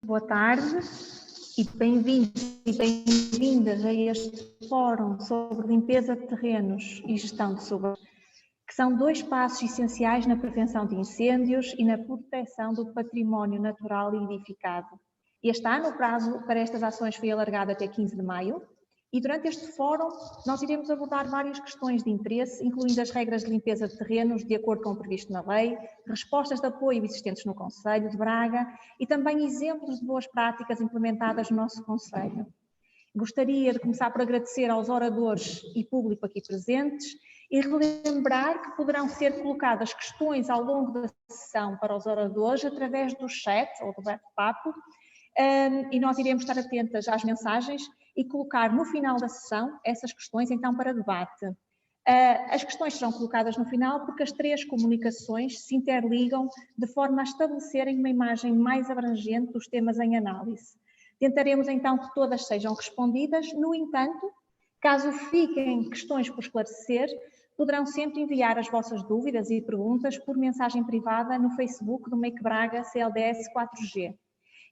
Boa tarde e bem-vindos e bem-vindas a este fórum sobre limpeza de terrenos e gestão de sobras, que são dois passos essenciais na prevenção de incêndios e na proteção do património natural e edificado. Este ano, o prazo para estas ações foi alargado até 15 de maio e durante este fórum nós iremos abordar várias questões de interesse, incluindo as regras de limpeza de terrenos de acordo com o previsto na lei, respostas de apoio existentes no Concelho de Braga e também exemplos de boas práticas implementadas no nosso Concelho. Gostaria de começar por agradecer aos oradores e público aqui presentes e relembrar que poderão ser colocadas questões ao longo da sessão para os oradores através do chat ou do bate-papo e nós iremos estar atentas às mensagens e colocar no final da sessão essas questões então para debate. As questões serão colocadas no final porque as três comunicações se interligam de forma a estabelecerem uma imagem mais abrangente dos temas em análise. Tentaremos então que todas sejam respondidas, no entanto, caso fiquem questões por esclarecer, poderão sempre enviar as vossas dúvidas e perguntas por mensagem privada no Facebook do Make Braga CLDS 4G.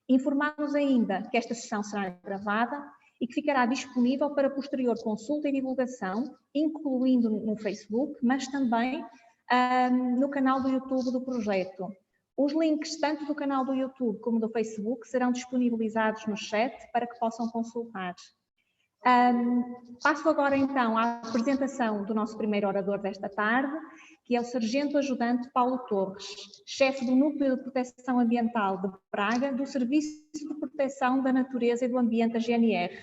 Informamos ainda que esta sessão será gravada e que ficará disponível para posterior consulta e divulgação, incluindo no Facebook, mas também no canal do YouTube do projeto. Os links tanto do canal do YouTube como do Facebook serão disponibilizados no chat para que possam consultar. Passo agora então à apresentação do nosso primeiro orador desta tarde, que é o Sargento Ajudante Paulo Torres, chefe do Núcleo de Proteção Ambiental de Braga, do Serviço de Proteção da Natureza e do Ambiente da GNR.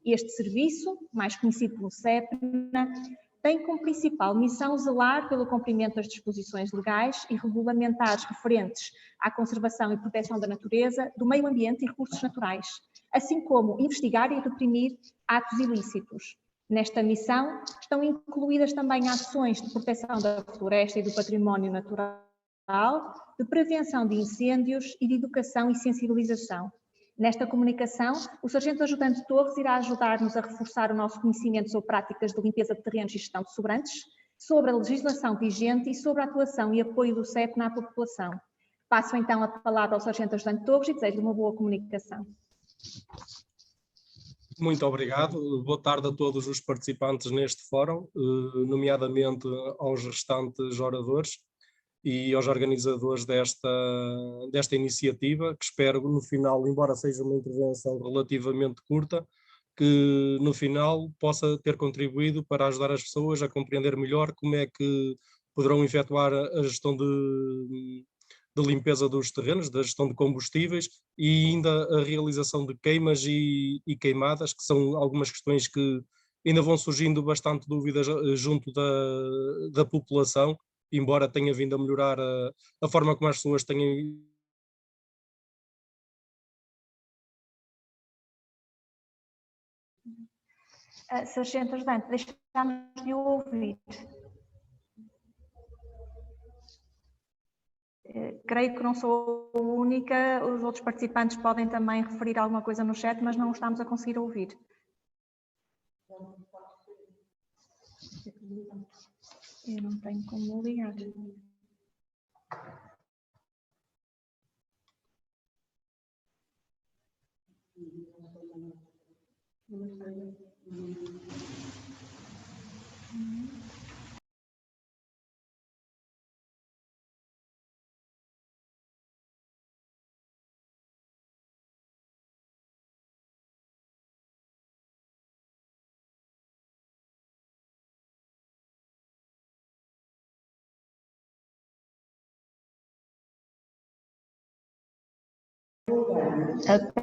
Este serviço, mais conhecido como SEPNA, tem como principal missão zelar pelo cumprimento das disposições legais e regulamentares referentes à conservação e proteção da natureza, do meio ambiente e recursos naturais, assim como investigar e reprimir atos ilícitos. Nesta missão estão incluídas também ações de proteção da floresta e do património natural, de prevenção de incêndios e de educação e sensibilização. Nesta comunicação, o Sargento Ajudante Torres irá ajudar-nos a reforçar o nosso conhecimento sobre práticas de limpeza de terrenos e gestão de sobrantes, sobre a legislação vigente e sobre a atuação e apoio do CEP na população. Passo então a palavra ao Sargento Ajudante Torres e desejo-lhe uma boa comunicação. Muito obrigado. Boa tarde a todos os participantes neste fórum, nomeadamente aos restantes oradores e aos organizadores desta iniciativa, que espero no final, embora seja uma intervenção relativamente curta, que no final possa ter contribuído para ajudar as pessoas a compreender melhor como é que poderão efetuar a gestão de limpeza dos terrenos, da gestão de combustíveis e ainda a realização de queimas e queimadas, que são algumas questões que ainda vão surgindo bastante dúvidas junto da população, embora tenha vindo a melhorar a forma como as pessoas têm. Sargento Ajudante, deixamos de ouvir. Creio que não sou a única, os outros participantes podem também referir alguma coisa no chat, mas não estamos a conseguir ouvir. Eu não tenho como ligar.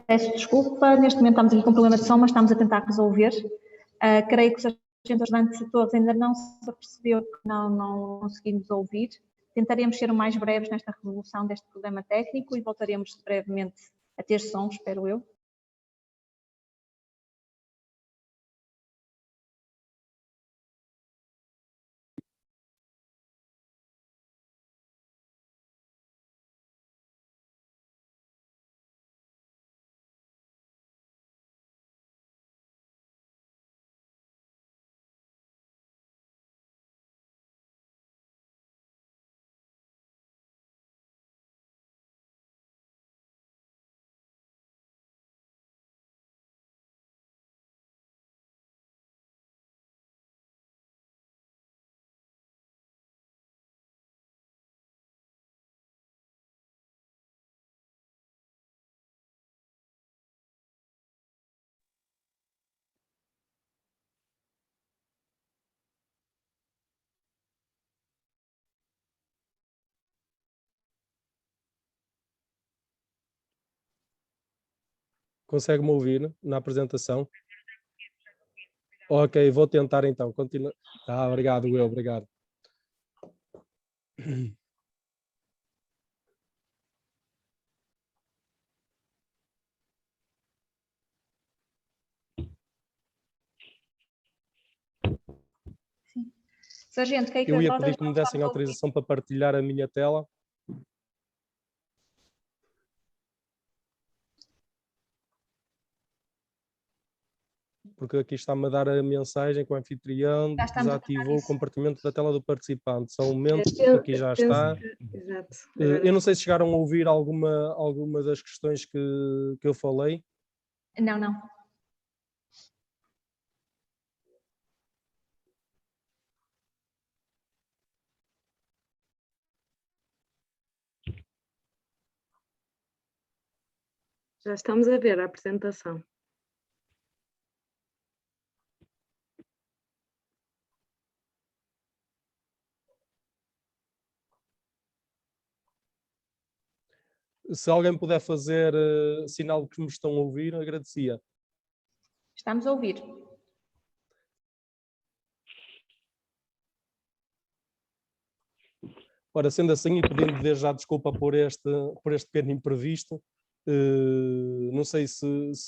Peço desculpa, neste momento estamos aqui com um problema de som, mas estamos a tentar resolver. Creio que o Sargento Ajudante Torres ainda não se apercebeu que não conseguimos ouvir. Tentaremos ser o mais breves nesta resolução deste problema técnico e voltaremos brevemente a ter som, espero eu. Consegue-me ouvir na apresentação? Ok, vou tentar então. Continua. Obrigado, Will, obrigado. Sim. Sargento, que Eu ia agora pedir que me dessem autorização para partilhar a minha tela. Porque aqui está-me a dar a mensagem que o anfitrião desativou o compartimento da tela do participante. Só um momento, aqui já está. Exato. Eu não sei se chegaram a ouvir alguma das questões que eu falei. Não, não. Já estamos a ver a apresentação. Se alguém puder fazer sinal que me estão a ouvir, agradecia. Estamos a ouvir. Ora, sendo assim, e pedindo desde já desculpa por este pequeno imprevisto, não sei se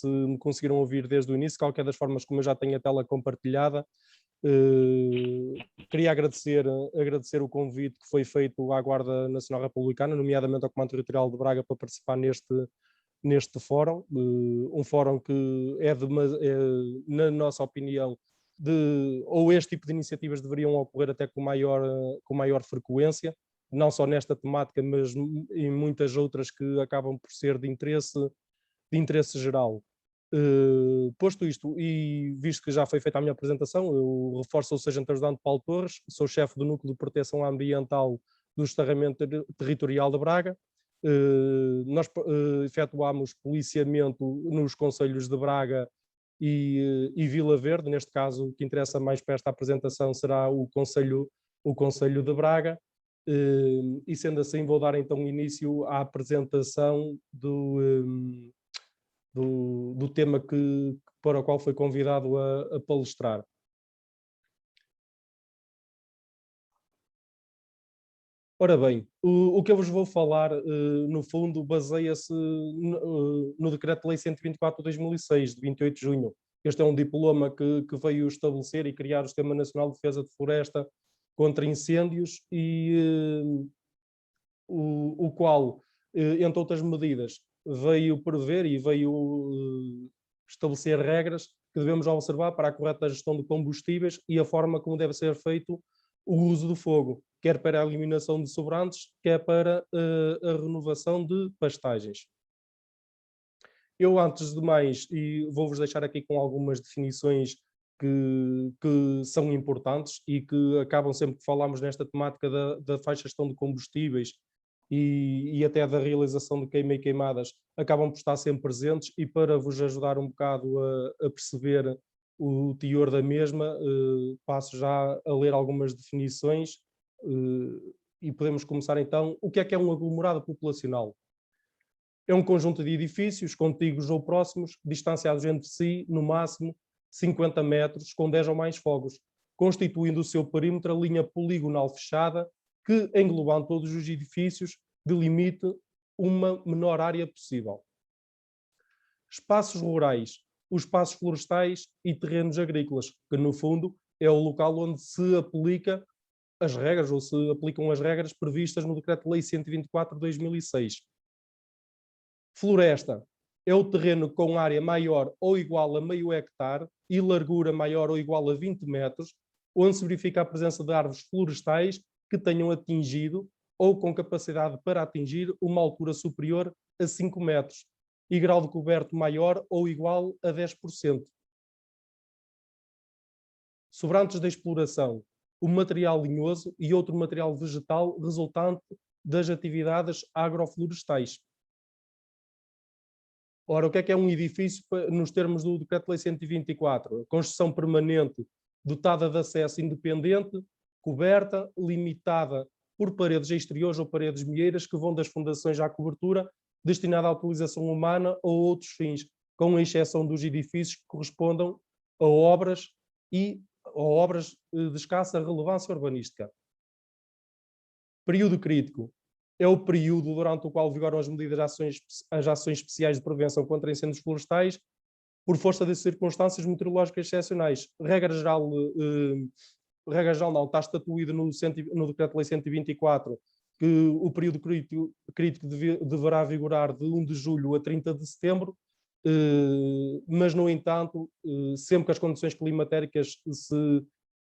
me conseguiram ouvir desde o início. De qualquer das formas, como eu já tenho a tela compartilhada, queria agradecer o convite que foi feito à Guarda Nacional Republicana, nomeadamente ao Comando Territorial de Braga, para participar neste fórum, um fórum que na nossa opinião, ou este tipo de iniciativas deveriam ocorrer até com maior frequência, não só nesta temática, mas em muitas outras que acabam por ser de interesse geral. Posto isto, e visto que já foi feita a minha apresentação, eu reforço o Sargento Ajudante Paulo Torres, sou chefe do Núcleo de Proteção Ambiental do Desterramento Territorial de Braga. Nós efetuámos policiamento nos concelhos de Braga e Vila Verde. Neste caso, o que interessa mais para esta apresentação será o concelho de Braga. E sendo assim, vou dar então início à apresentação do tema para o qual foi convidado a palestrar. Ora bem, o que eu vos vou falar, no fundo, baseia-se no Decreto-Lei 124 de 2006, de 28 de junho. Este é um diploma que veio estabelecer e criar o Sistema Nacional de Defesa de Floresta contra incêndios e o qual, entre outras medidas, veio prever e veio estabelecer regras que devemos observar para a correta gestão de combustíveis e a forma como deve ser feito o uso do fogo, quer para a eliminação de sobrantes, quer para a renovação de pastagens. Eu, antes de mais, e vou-vos deixar aqui com algumas definições que são importantes e que acabam sempre que falamos nesta temática da faixa gestão de combustíveis e até da realização de queima e queimadas, acabam por estar sempre presentes, e para vos ajudar um bocado a perceber o teor da mesma, passo já a ler algumas definições e podemos começar então. O que é um aglomerado populacional? É um conjunto de edifícios contíguos ou próximos, distanciados entre si, no máximo 50 metros, com 10 ou mais fogos, constituindo o seu perímetro a linha poligonal fechada que, englobando todos os edifícios, delimite uma menor área possível. Espaços rurais, os espaços florestais e terrenos agrícolas, que no fundo é o local onde se aplica as regras, ou se aplicam as regras previstas no Decreto-Lei 124 de 2006. Floresta é o terreno com área maior ou igual a meio hectare e largura maior ou igual a 20 metros, onde se verifica a presença de árvores florestais que tenham atingido ou com capacidade para atingir uma altura superior a 5 metros e grau de coberto maior ou igual a 10%. Sobrantes da exploração, o material linhoso e outro material vegetal resultante das atividades agroflorestais. Ora, o que é um edifício nos termos do Decreto-Lei 124? Construção permanente, dotada de acesso independente, coberta, limitada por paredes exteriores ou paredes milheiras que vão das fundações à cobertura, destinada à utilização humana ou outros fins, com exceção dos edifícios que correspondam a obras de escassa relevância urbanística. Período crítico é o período durante o qual vigoram as medidas as ações especiais de prevenção contra incêndios florestais por força de circunstâncias meteorológicas excepcionais. Regra geral não, está estatuído no Decreto-Lei 124 que o período crítico deverá vigorar de 1 de julho a 30 de setembro, mas, no entanto, sempre que as condições climatéricas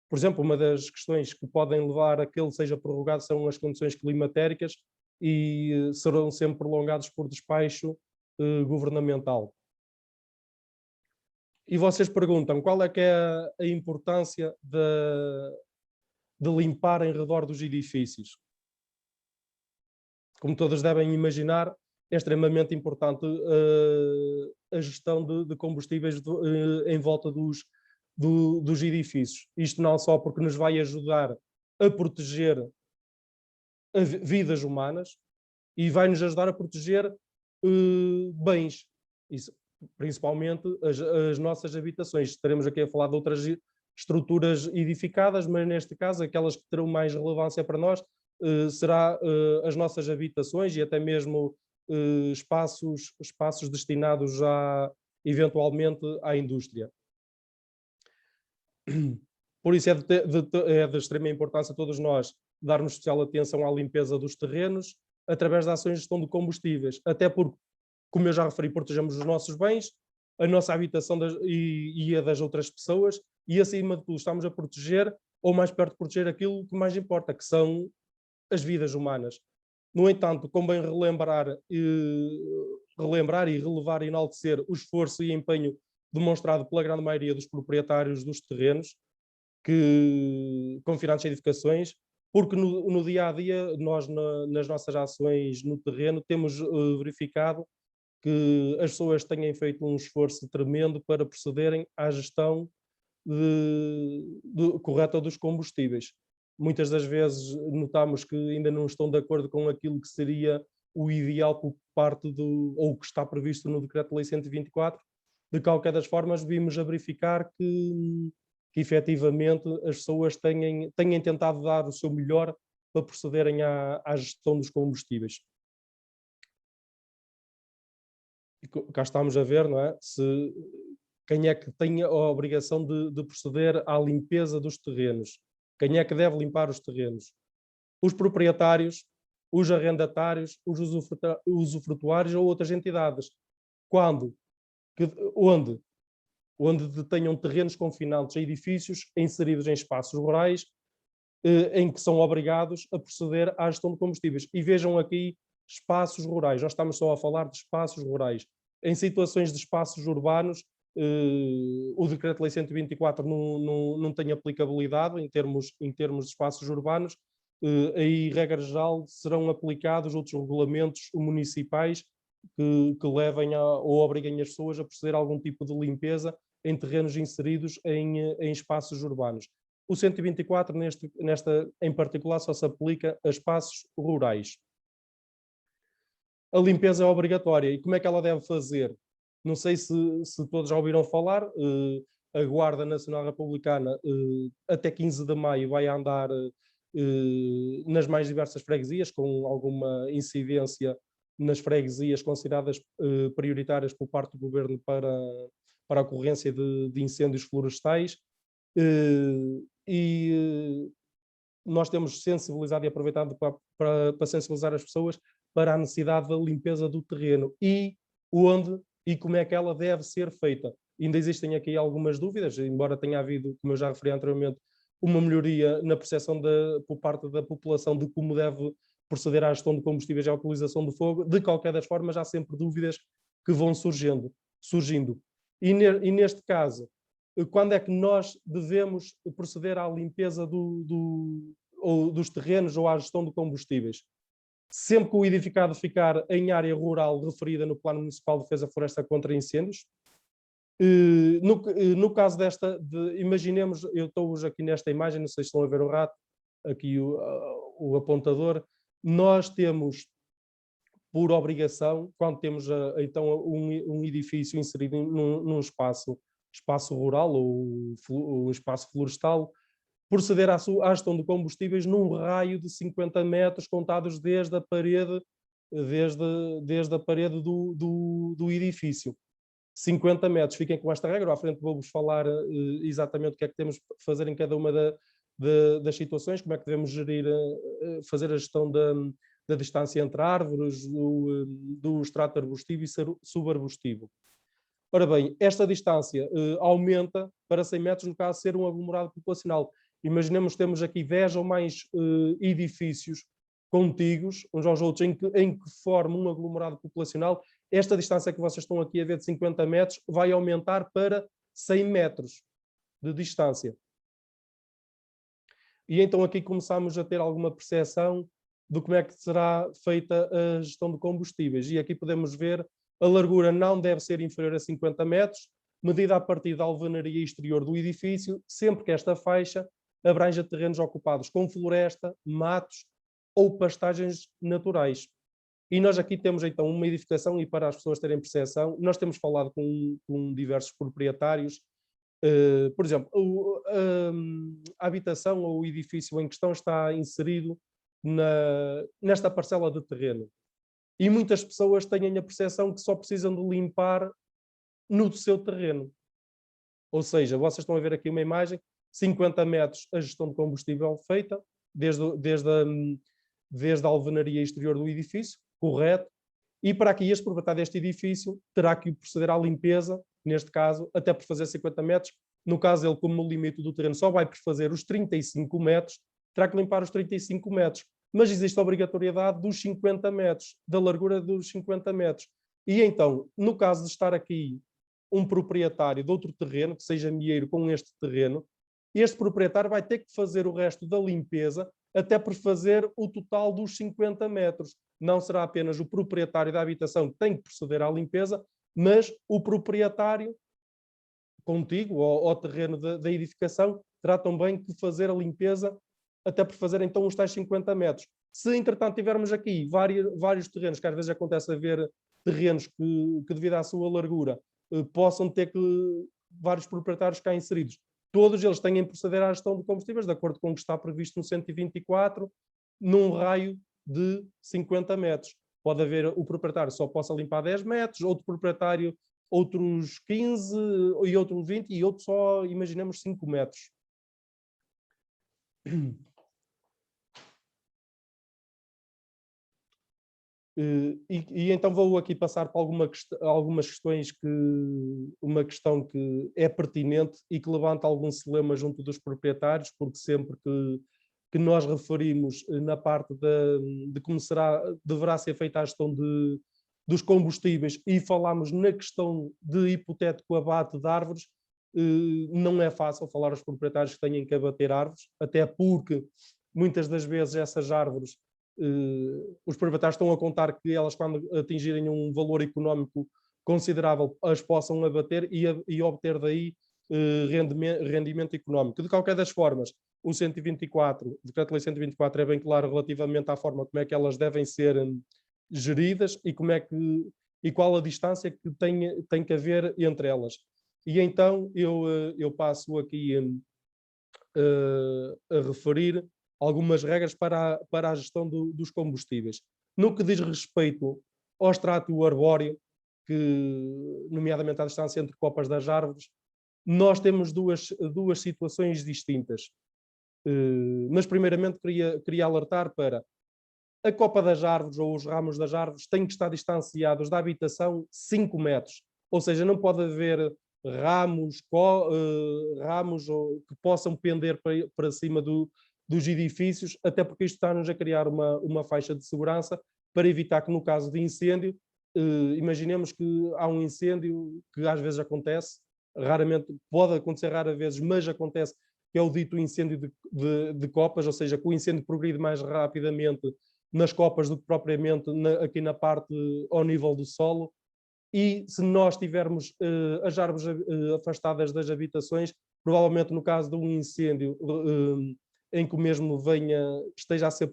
por exemplo, uma das questões que podem levar a que ele seja prorrogado são as condições climatéricas e serão sempre prolongados por despacho governamental. E vocês perguntam qual é que é a importância de limpar em redor dos edifícios. Como todos devem imaginar, é extremamente importante a gestão de combustíveis em volta dos edifícios. Isto não só porque nos vai ajudar a proteger vidas humanas e vai nos ajudar a proteger bens, isso, principalmente as nossas habitações. Estaremos aqui a falar de outras estruturas edificadas, mas neste caso aquelas que terão mais relevância para nós será as nossas habitações e até mesmo espaços destinados eventualmente à indústria. Por isso é de extrema importância todos nós darmos especial atenção à limpeza dos terrenos através da ações de gestão de combustíveis, até porque, como eu já referi, protegemos os nossos bens, a nossa habitação e a das outras pessoas, e acima de tudo estamos a proteger, ou mais perto de proteger, aquilo que mais importa, que são as vidas humanas. No entanto, convém relembrar e relevar e enaltecer o esforço e empenho demonstrado pela grande maioria dos proprietários dos terrenos confinantes a edificações, porque no dia a dia, nós nas nossas ações no terreno temos verificado que as pessoas têm feito um esforço tremendo para procederem à gestão correta dos combustíveis. Muitas das vezes notamos que ainda não estão de acordo com aquilo que seria o ideal por parte ou que está previsto no Decreto-Lei 124. De qualquer das formas, vimos a verificar que efetivamente as pessoas têm tentado dar o seu melhor para procederem à gestão dos combustíveis. E cá estamos a ver, não é? Quem é que tem a obrigação de proceder à limpeza dos terrenos? Quem é que deve limpar os terrenos? Os proprietários, os arrendatários, os usufrutuários ou outras entidades. Onde detenham terrenos confinantes a edifícios inseridos em espaços rurais, em que são obrigados a proceder à gestão de combustíveis. E vejam aqui espaços rurais, nós estamos só a falar de espaços rurais. Em situações de espaços urbanos, o Decreto-Lei 124 não tem aplicabilidade em termos de espaços urbanos, aí, regra geral, serão aplicados outros regulamentos municipais que levem ou obriguem as pessoas a proceder a algum tipo de limpeza em terrenos inseridos em espaços urbanos. O 124, nesta em particular, só se aplica a espaços rurais. A limpeza é obrigatória. E como é que ela deve fazer? Não sei se todos já ouviram falar, a Guarda Nacional Republicana até 15 de maio vai andar nas mais diversas freguesias, com alguma incidência nas freguesias consideradas prioritárias por parte do Governo para a ocorrência de incêndios florestais. Nós temos sensibilizado e aproveitado para sensibilizar as pessoas para a necessidade da limpeza do terreno e onde e como é que ela deve ser feita. Ainda existem aqui algumas dúvidas, embora tenha havido, como eu já referi anteriormente, uma melhoria na percepção por parte da população de como deve proceder à gestão de combustíveis e à utilização do fogo. De qualquer das formas, há sempre dúvidas que vão surgindo. E neste caso, quando é que nós devemos proceder à limpeza dos terrenos ou à gestão de combustíveis? Sempre que o edificado ficar em área rural referida no Plano Municipal de Defesa Floresta contra Incêndios. No caso imaginemos, eu estou hoje aqui nesta imagem, não sei se estão a ver o rato, aqui o apontador, nós temos, por obrigação, quando temos então um edifício inserido num espaço rural ou espaço florestal, proceder à gestão de combustíveis num raio de 50 metros contados desde a parede, do edifício. 50 metros, fiquem com esta regra, à frente vou-vos falar exatamente o que é que temos de fazer em cada uma das situações, como é que devemos gerir, fazer a gestão da distância entre árvores, do extrato arbustivo e subarbustivo. Ora bem, esta distância aumenta para 100 metros no caso de ser um aglomerado populacional. Imaginemos que temos aqui 10 ou mais edifícios contíguos, uns aos outros, em que formam um aglomerado populacional. Esta distância que vocês estão aqui a ver de 50 metros vai aumentar para 100 metros de distância. E então aqui começamos a ter alguma percepção de como é que será feita a gestão de combustíveis. E aqui podemos ver a largura não deve ser inferior a 50 metros, medida a partir da alvenaria exterior do edifício, sempre que esta faixa abranja terrenos ocupados com floresta, matos ou pastagens naturais. E nós aqui temos então uma edificação, e para as pessoas terem percepção, nós temos falado com diversos proprietários, por exemplo, a habitação ou o edifício em questão está inserido nesta parcela de terreno. E muitas pessoas têm a percepção que só precisam de limpar no seu terreno. Ou seja, vocês estão a ver aqui uma imagem, 50 metros a gestão de combustível feita, desde a alvenaria exterior do edifício, correto, e para aqui este proprietário deste edifício terá que proceder à limpeza, neste caso, até por fazer 50 metros, no caso ele, como no limite do terreno só vai por fazer os 35 metros, terá que limpar os 35 metros. Mas existe a obrigatoriedade dos 50 metros, da largura dos 50 metros. E então, no caso de estar aqui um proprietário de outro terreno, que seja milheiro com este terreno, este proprietário vai ter que fazer o resto da limpeza até por fazer o total dos 50 metros. Não será apenas o proprietário da habitação que tem que proceder à limpeza, mas o proprietário contíguo ao terreno da edificação terá também que fazer a limpeza até por fazer então os tais 50 metros. Se, entretanto, tivermos aqui vários terrenos, que às vezes acontece haver terrenos que devido à sua largura, possam ter vários proprietários cá inseridos, todos eles têm que proceder à gestão de combustíveis, de acordo com o que está previsto no 124, num raio de 50 metros. Pode haver o proprietário só possa limpar 10 metros, outro proprietário outros 15, e outro 20, e outro só, imaginemos, 5 metros. E então vou aqui passar para algumas questões uma questão que é pertinente e que levanta algum celeuma junto dos proprietários, porque sempre que nós referimos na parte de como deverá ser feita a gestão dos combustíveis e falamos na questão de hipotético abate de árvores, não é fácil falar aos proprietários que têm que abater árvores, até porque muitas das vezes essas árvores os proprietários estão a contar que elas, quando atingirem um valor económico considerável, as possam abater e obter daí rendimento económico. De qualquer das formas, o 124, o Decreto-Lei 124 é bem claro relativamente à forma como é que elas devem ser geridas e qual a distância que tem que haver entre elas. E então eu passo aqui a referir algumas regras para a gestão dos combustíveis. No que diz respeito ao extrato arbóreo, nomeadamente à distância entre copas das árvores, nós temos duas situações distintas. Mas primeiramente queria alertar para a copa das árvores ou os ramos das árvores têm que estar distanciados da habitação 5 metros. Ou seja, não pode haver ramos que possam pender para cima dos edifícios, até porque isto está-nos a criar uma faixa de segurança para evitar que, no caso de incêndio, imaginemos que há um incêndio que às vezes acontece, raramente, pode acontecer raras vezes, mas acontece, que é o dito incêndio de copas, ou seja, que o incêndio progride mais rapidamente nas copas do que propriamente aqui na parte ao nível do solo. E se nós tivermos as árvores afastadas das habitações, provavelmente no caso de um incêndio em que o mesmo esteja a ser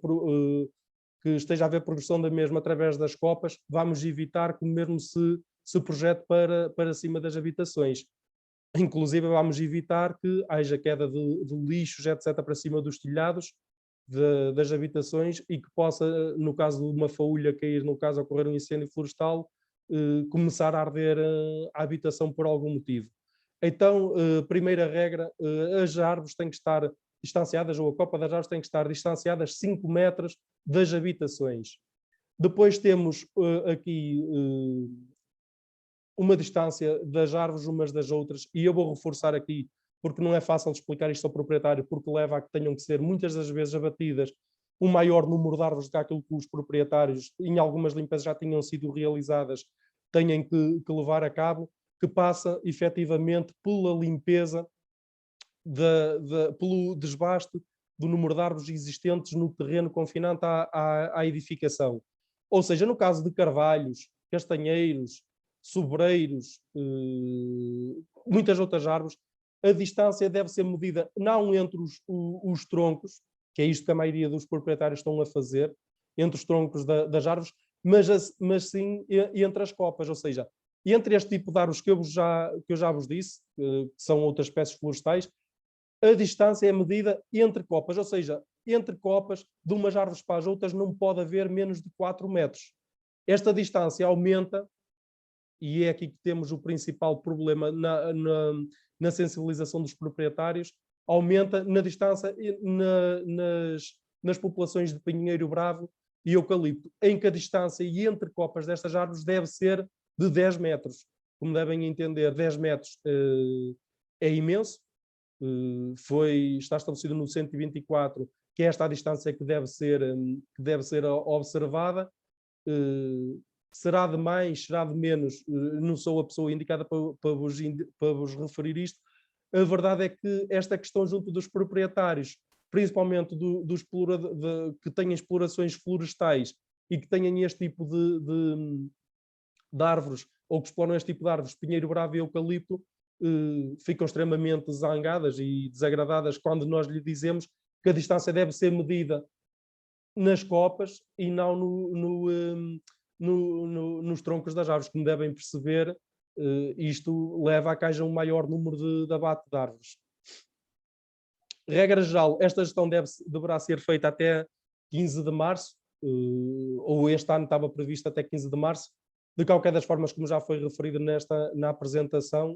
que esteja a haver progressão da mesma através das copas, vamos evitar que o mesmo se projete para cima das habitações. Inclusive, vamos evitar que haja queda de lixos, etc., para cima dos telhados das habitações e que possa, no caso de uma faúlha cair, no caso ocorrer um incêndio florestal, começar a arder a habitação por algum motivo. Então, primeira regra, as árvores têm que estar distanciadas, ou a copa das árvores tem que estar distanciadas 5 metros das habitações. Depois temos aqui uma distância das árvores umas das outras, e eu vou reforçar aqui, porque não é fácil de explicar isto ao proprietário, porque leva a que tenham que ser muitas das vezes abatidas um maior número de árvores do que aquilo que os proprietários, em algumas limpezas já tinham sido realizadas, têm que levar a cabo, que passa efetivamente pela limpeza, pelo desbaste do número de árvores existentes no terreno confinante à edificação. Ou seja, no caso de carvalhos, castanheiros, sobreiros, muitas outras árvores, a distância deve ser medida não entre os troncos, que é isto que a maioria dos proprietários estão a fazer, entre os troncos das árvores, mas sim entre as copas, ou seja, entre este tipo de árvores que eu já vos disse, que são outras espécies florestais, a distância é medida entre copas, ou seja, entre copas de umas árvores para as outras não pode haver menos de 4 metros. Esta distância aumenta, e é aqui que temos o principal problema na sensibilização dos proprietários, aumenta na distância nas populações de pinheiro bravo e eucalipto, em que a distância entre copas destas árvores deve ser de 10 metros. Como devem entender, 10 metros é imenso. Está estabelecido no 124 que esta é a distância que deve ser observada. Será de mais, será de menos, não sou a pessoa indicada para vos referir isto. A verdade é que esta questão junto dos proprietários, principalmente que tenham explorações florestais e que tenham este tipo de árvores, ou que exploram este tipo de árvores, pinheiro bravo e eucalipto, ficam extremamente zangadas e desagradadas quando nós lhe dizemos que a distância deve ser medida nas copas e não nos troncos das árvores. Como devem perceber, isto leva a que haja um maior número de abate de árvores. Regra geral, esta gestão deverá ser feita até 15 de março, ou este ano estava previsto até 15 de março. De qualquer das formas, como já foi referido na apresentação,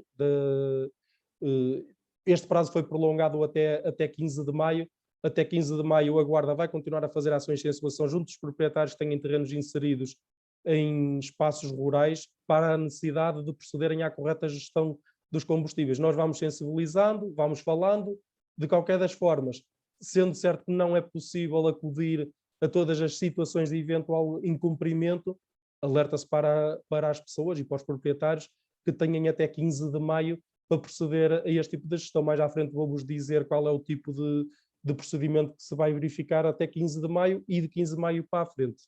este prazo foi prolongado até 15 de maio. Até 15 de maio a Guarda vai continuar a fazer ações de sensibilização junto dos proprietários que têm terrenos inseridos em espaços rurais para a necessidade de procederem à correta gestão dos combustíveis. Nós vamos sensibilizando, vamos falando, de qualquer das formas, sendo certo que não é possível acudir a todas as situações de eventual incumprimento, alerta-se para as pessoas e para os proprietários que tenham até 15 de maio para proceder a este tipo de gestão. Mais à frente vou-vos dizer qual é o tipo de procedimento que se vai verificar até 15 de maio e de 15 de maio para a frente.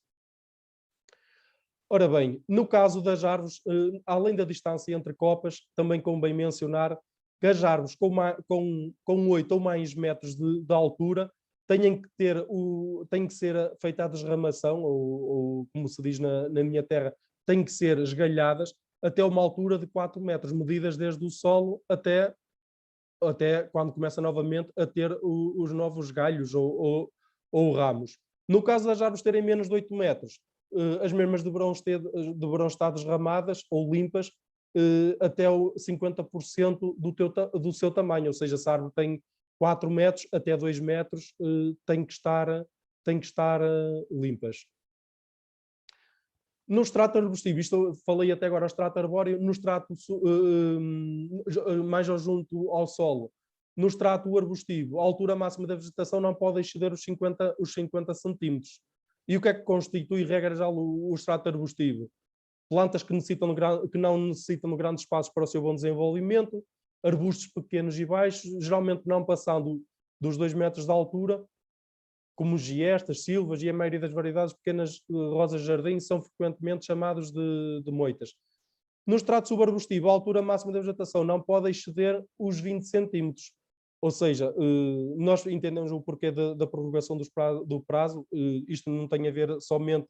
Ora bem, no caso das árvores, além da distância entre copas, também convém mencionar que as árvores com 8 ou mais metros de altura têm que ser feita a desramação, ou como se diz na minha terra, têm que ser esgalhadas até uma altura de 4 metros, medidas desde o solo até quando começa novamente a ter os novos galhos ou ramos. No caso das árvores terem menos de 8 metros, as mesmas deverão estar desramadas ou limpas até o 50% do seu tamanho, ou seja, se a árvore tem 4 metros até 2 metros, tem que estar limpas. No extrato arbustivo, falei até agora ao extrato arbóreo, no extrato mais junto ao solo, no extrato arbustivo, a altura máxima da vegetação não pode exceder os 50 centímetros. E o que é que constitui, regra geral, o extrato arbustivo? Plantas que não necessitam de grandes espaços para o seu bom desenvolvimento, arbustos pequenos e baixos, geralmente não passando dos 2 metros de altura, como giestas, silvas e a maioria das variedades pequenas rosas de jardim são frequentemente chamados de moitas. No extrato subarbustivo, a altura máxima da vegetação não pode exceder os 20 centímetros. Ou seja, nós entendemos o porquê da prorrogação do prazo, isto não tem a ver somente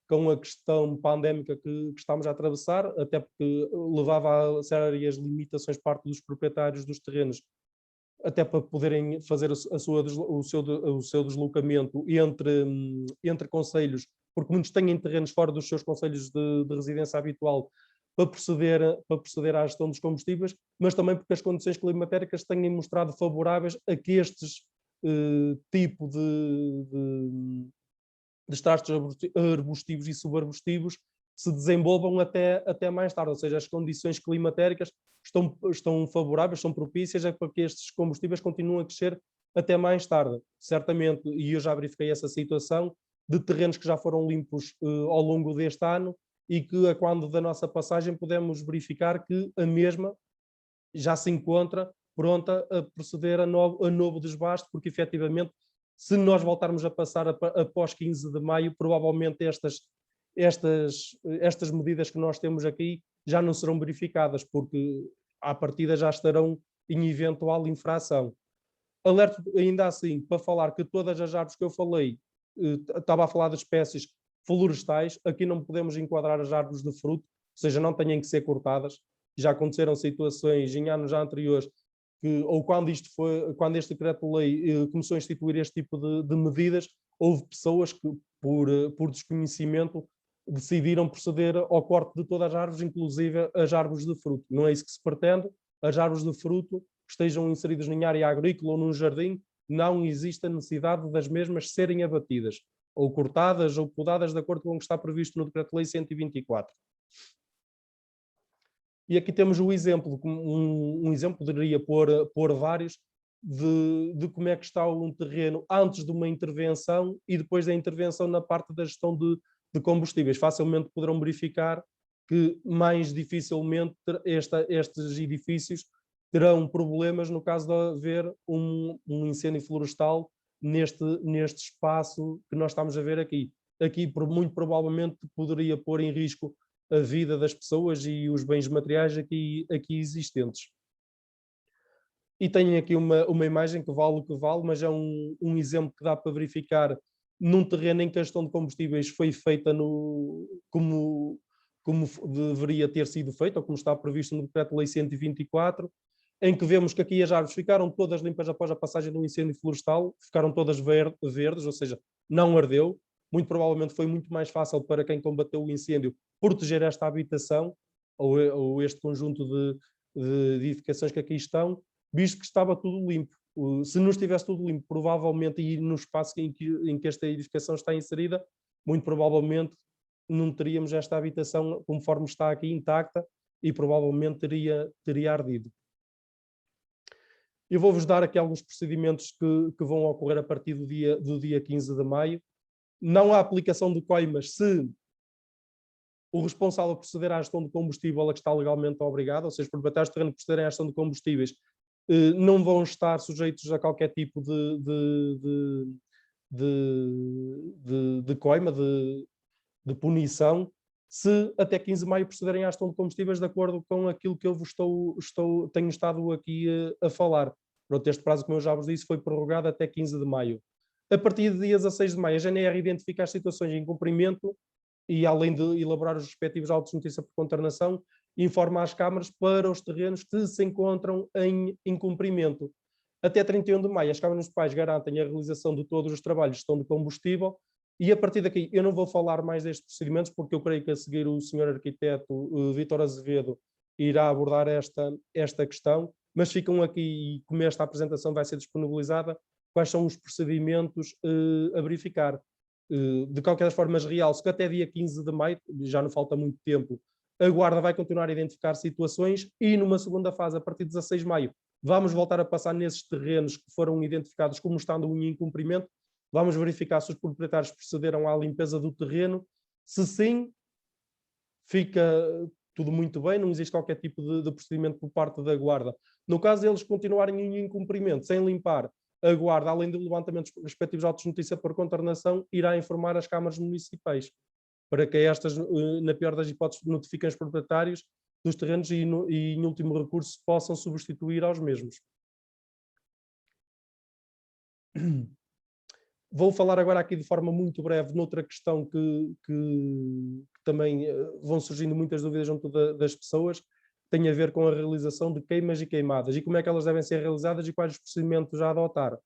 com a questão pandémica que estamos a atravessar, até porque levava a sérias limitações parte dos proprietários dos terrenos, até para poderem fazer o seu deslocamento entre concelhos, porque muitos têm terrenos fora dos seus concelhos de residência habitual, para proceder à gestão dos combustíveis, mas também porque as condições climatéricas têm mostrado favoráveis a que estes tipo de estratos arbustivos e subarbustivos se desenvolvam até mais tarde, ou seja, as condições climatéricas estão favoráveis, são propícias para que estes combustíveis continuem a crescer até mais tarde, certamente, e eu já verifiquei essa situação, de terrenos que já foram limpos ao longo deste ano, e que, a quando da nossa passagem, podemos verificar que a mesma já se encontra pronta a proceder a novo desbaste, porque efetivamente, se nós voltarmos a passar após 15 de maio, provavelmente estas medidas que nós temos aqui já não serão verificadas, porque à partida já estarão em eventual infração. Alerto ainda assim, para falar que todas as árvores que eu falei, estava a falar de espécies florestais, aqui não podemos enquadrar as árvores de fruto, ou seja, não têm que ser cortadas. Já aconteceram situações em anos já anteriores, ou quando este decreto-lei começou a instituir este tipo de medidas, houve pessoas que, por desconhecimento, decidiram proceder ao corte de todas as árvores, inclusive as árvores de fruto. Não é isso que se pretende. As árvores de fruto que estejam inseridas em área agrícola ou num jardim, não existe a necessidade das mesmas serem abatidas, ou cortadas ou podadas de acordo com o que está previsto no Decreto-Lei 124. E aqui temos o exemplo, um exemplo, poderia pôr vários, de como é que está um terreno antes de uma intervenção e depois da intervenção na parte da gestão de combustíveis. Facilmente poderão verificar que mais dificilmente estes edifícios terão problemas no caso de haver um incêndio florestal neste espaço que nós estamos a ver aqui. Aqui, muito provavelmente, poderia pôr em risco a vida das pessoas e os bens materiais aqui existentes. E tenho aqui uma imagem que vale o que vale, mas é um exemplo que dá para verificar num terreno em que a gestão de combustíveis foi feita como deveria ter sido feita, ou como está previsto no Decreto-Lei 124, em que vemos que aqui as árvores ficaram todas limpas após a passagem do incêndio florestal, ficaram todas verdes, ou seja, não ardeu. Muito provavelmente foi muito mais fácil para quem combateu o incêndio proteger esta habitação, ou este conjunto de edificações que aqui estão, visto que estava tudo limpo. Se não estivesse tudo limpo, provavelmente, e no espaço em que esta edificação está inserida, muito provavelmente não teríamos esta habitação conforme está aqui intacta e provavelmente teria ardido. Eu vou-vos dar aqui alguns procedimentos que vão ocorrer a partir do dia 15 de maio. Não há aplicação de coimas se o responsável proceder à gestão de combustível a que está legalmente obrigado, ou seja, os proprietários de terreno procederem à gestão de combustíveis, não vão estar sujeitos a qualquer tipo de coima, de punição, se até 15 de maio procederem à gestão de combustíveis de acordo com aquilo que eu vos tenho estado aqui a falar. Pronto, este prazo, como eu já vos disse, foi prorrogado até 15 de maio. A partir do dia 16 de maio, a GNR identifica as situações de incumprimento e, além de elaborar os respectivos autos de notícia por conternação, informa às câmaras para os terrenos que se encontram em incumprimento. Até 31 de maio, as câmaras municipais garantem a realização de todos os trabalhos de gestão de combustível, e a partir daqui eu não vou falar mais destes procedimentos, porque eu creio que a seguir o Sr. Arquiteto Vítor Azevedo irá abordar esta questão, mas ficam aqui, e como esta apresentação vai ser disponibilizada, quais são os procedimentos a verificar. De qualquer forma, realço que até dia 15 de maio, já não falta muito tempo, a Guarda vai continuar a identificar situações e, numa segunda fase, a partir de 16 de maio, vamos voltar a passar nesses terrenos que foram identificados como estando em incumprimento. Vamos verificar se os proprietários procederam à limpeza do terreno. Se sim, fica tudo muito bem, não existe qualquer tipo de procedimento por parte da Guarda. No caso de eles continuarem em incumprimento, sem limpar, a Guarda, além do levantamento dos respectivos autos de notícia por conternação, irá informar as câmaras municipais, para que estas, na pior das hipóteses, notifiquem os proprietários dos terrenos e, em último recurso, possam substituir aos mesmos. Vou falar agora aqui de forma muito breve noutra questão que também vão surgindo muitas dúvidas junto das pessoas, tem a ver com a realização de queimas e queimadas e como é que elas devem ser realizadas e quais os procedimentos a adotar.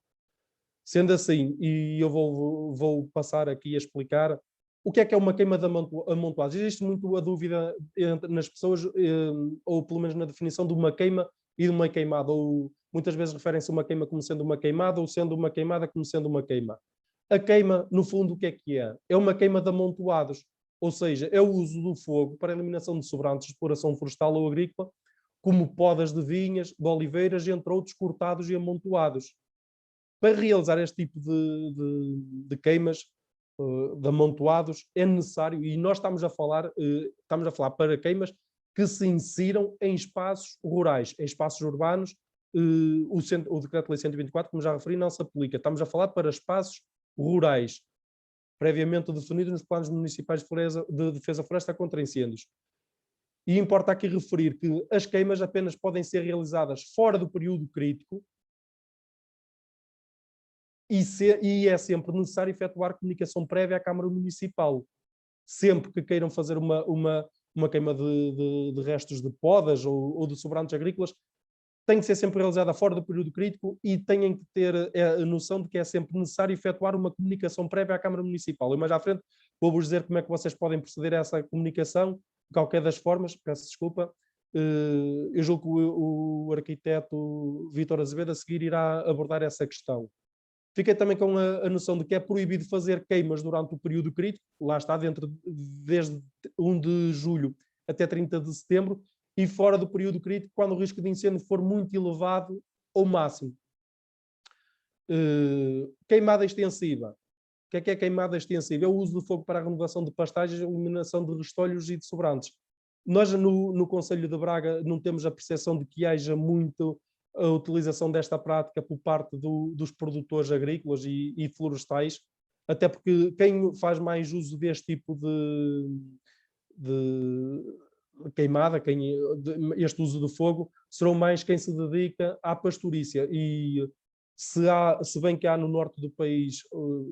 Sendo assim, e eu vou passar aqui a explicar o que é uma queima de amontoados. Existe muito a dúvida nas pessoas, ou pelo menos na definição de uma queima e de uma queimada, ou muitas vezes referem-se a uma queima como sendo uma queimada, ou sendo uma queimada como sendo uma queima. A queima, no fundo, o que é? É uma queima de amontoados, ou seja, é o uso do fogo para a eliminação de sobrantes de exploração florestal ou agrícola, como podas de vinhas, de oliveiras, entre outros cortados e amontoados. Para realizar este tipo de queimas, de amontoados, é necessário, e nós estamos a falar para queimas que se insiram em espaços rurais, em espaços urbanos. O Decreto-Lei 124, como já referi, não se aplica. Estamos a falar para espaços rurais, previamente definidos nos planos municipais de defesa florestal contra incêndios. E importa aqui referir que as queimas apenas podem ser realizadas fora do período crítico e é sempre necessário efetuar comunicação prévia à Câmara Municipal. Sempre que queiram fazer uma queima de restos de podas ou de sobrantes agrícolas, tem que ser sempre realizada fora do período crítico e têm que ter a noção de que é sempre necessário efetuar uma comunicação prévia à Câmara Municipal. E mais à frente vou-vos dizer como é que vocês podem proceder a essa comunicação, de qualquer das formas, peço desculpa. Eu julgo que o arquiteto Vítor Azevedo a seguir irá abordar essa questão. Fiquei também com a noção de que é proibido fazer queimas durante o período crítico, lá está, desde 1 de julho até 30 de setembro, e fora do período crítico, quando o risco de incêndio for muito elevado ou máximo. Queimada extensiva. O que é queimada extensiva? É o uso do fogo para a renovação de pastagens, eliminação de restolhos e de sobrantes. Nós, no Concelho de Braga, não temos a percepção de que haja muito a utilização desta prática por parte dos produtores agrícolas e florestais, até porque quem faz mais uso deste tipo de queimada, este uso do fogo, serão mais quem se dedica à pastorícia. E se bem que há no norte do país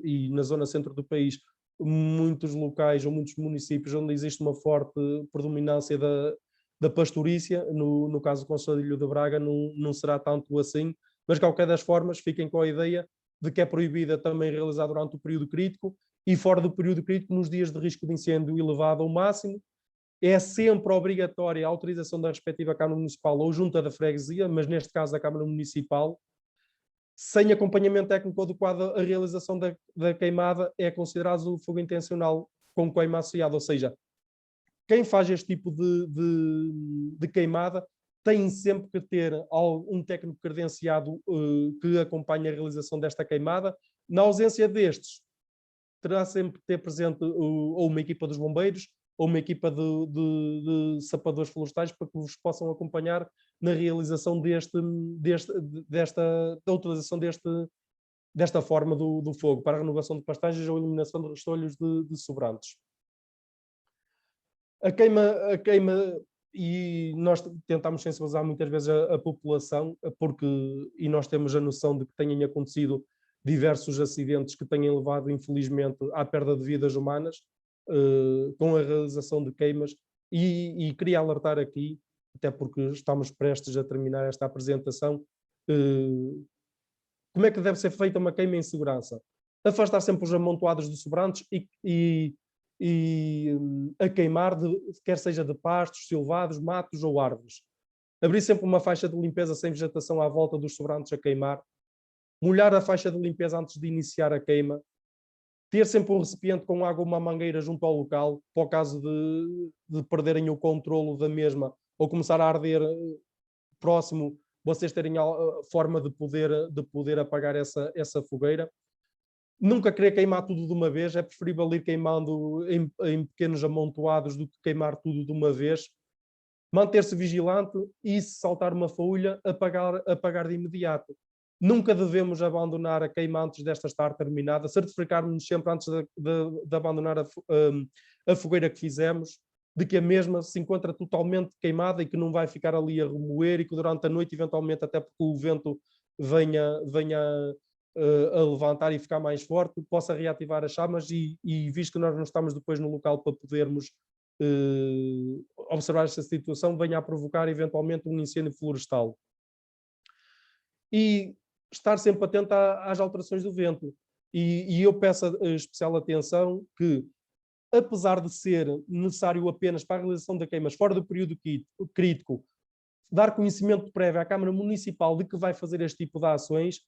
e na zona centro do país muitos locais ou muitos municípios onde existe uma forte predominância da pastorícia, no caso do Concelho de Braga não será tanto assim, mas de qualquer das formas fiquem com a ideia de que é proibida também realizar durante o período crítico e fora do período crítico nos dias de risco de incêndio elevado ao máximo. É sempre obrigatória a autorização da respectiva Câmara Municipal ou Junta da Freguesia, mas neste caso da Câmara Municipal. Sem acompanhamento técnico adequado, a realização da queimada é considerado o fogo intencional com queima associada, ou seja, quem faz este tipo de queimada tem sempre que ter um técnico credenciado que acompanhe a realização desta queimada. Na ausência destes, terá sempre que ter presente ou uma equipa dos bombeiros ou uma equipa de sapadores florestais para que vos possam acompanhar na realização da utilização desta forma do fogo para a renovação de pastagens ou eliminação de restolhos de sobrantes. A queima, e nós tentamos sensibilizar muitas vezes a população, e nós temos a noção de que tenham acontecido diversos acidentes que tenham levado, infelizmente, à perda de vidas humanas, com a realização de queimas, e queria alertar aqui, até porque estamos prestes a terminar esta apresentação, como é que deve ser feita uma queima em segurança. Afastar sempre os amontoados de sobrantes e a queimar, quer seja de pastos, silvados, matos ou árvores. Abrir sempre uma faixa de limpeza sem vegetação à volta dos sobrantes a queimar. Molhar a faixa de limpeza antes de iniciar a queima. Ter sempre um recipiente com água ou uma mangueira junto ao local, para o caso de perderem o controlo da mesma ou começar a arder próximo, vocês terem a forma de poder apagar essa fogueira. Nunca querer queimar tudo de uma vez, é preferível ir queimando em pequenos amontoados do que queimar tudo de uma vez. Manter-se vigilante e, se saltar uma faúlha, apagar de imediato. Nunca devemos abandonar a queima antes desta estar terminada, certificarmos-nos sempre antes de abandonar a fogueira que fizemos, de que a mesma se encontra totalmente queimada e que não vai ficar ali a remoer e que durante a noite, eventualmente, até porque o vento venha a levantar e ficar mais forte, possa reativar as chamas e visto que nós não estamos depois no local para podermos observar esta situação, venha a provocar eventualmente um incêndio florestal. E estar sempre atento às alterações do vento. E eu peço especial atenção que, apesar de ser necessário apenas para a realização da queimas fora do período crítico, dar conhecimento prévio à Câmara Municipal de que vai fazer este tipo de ações,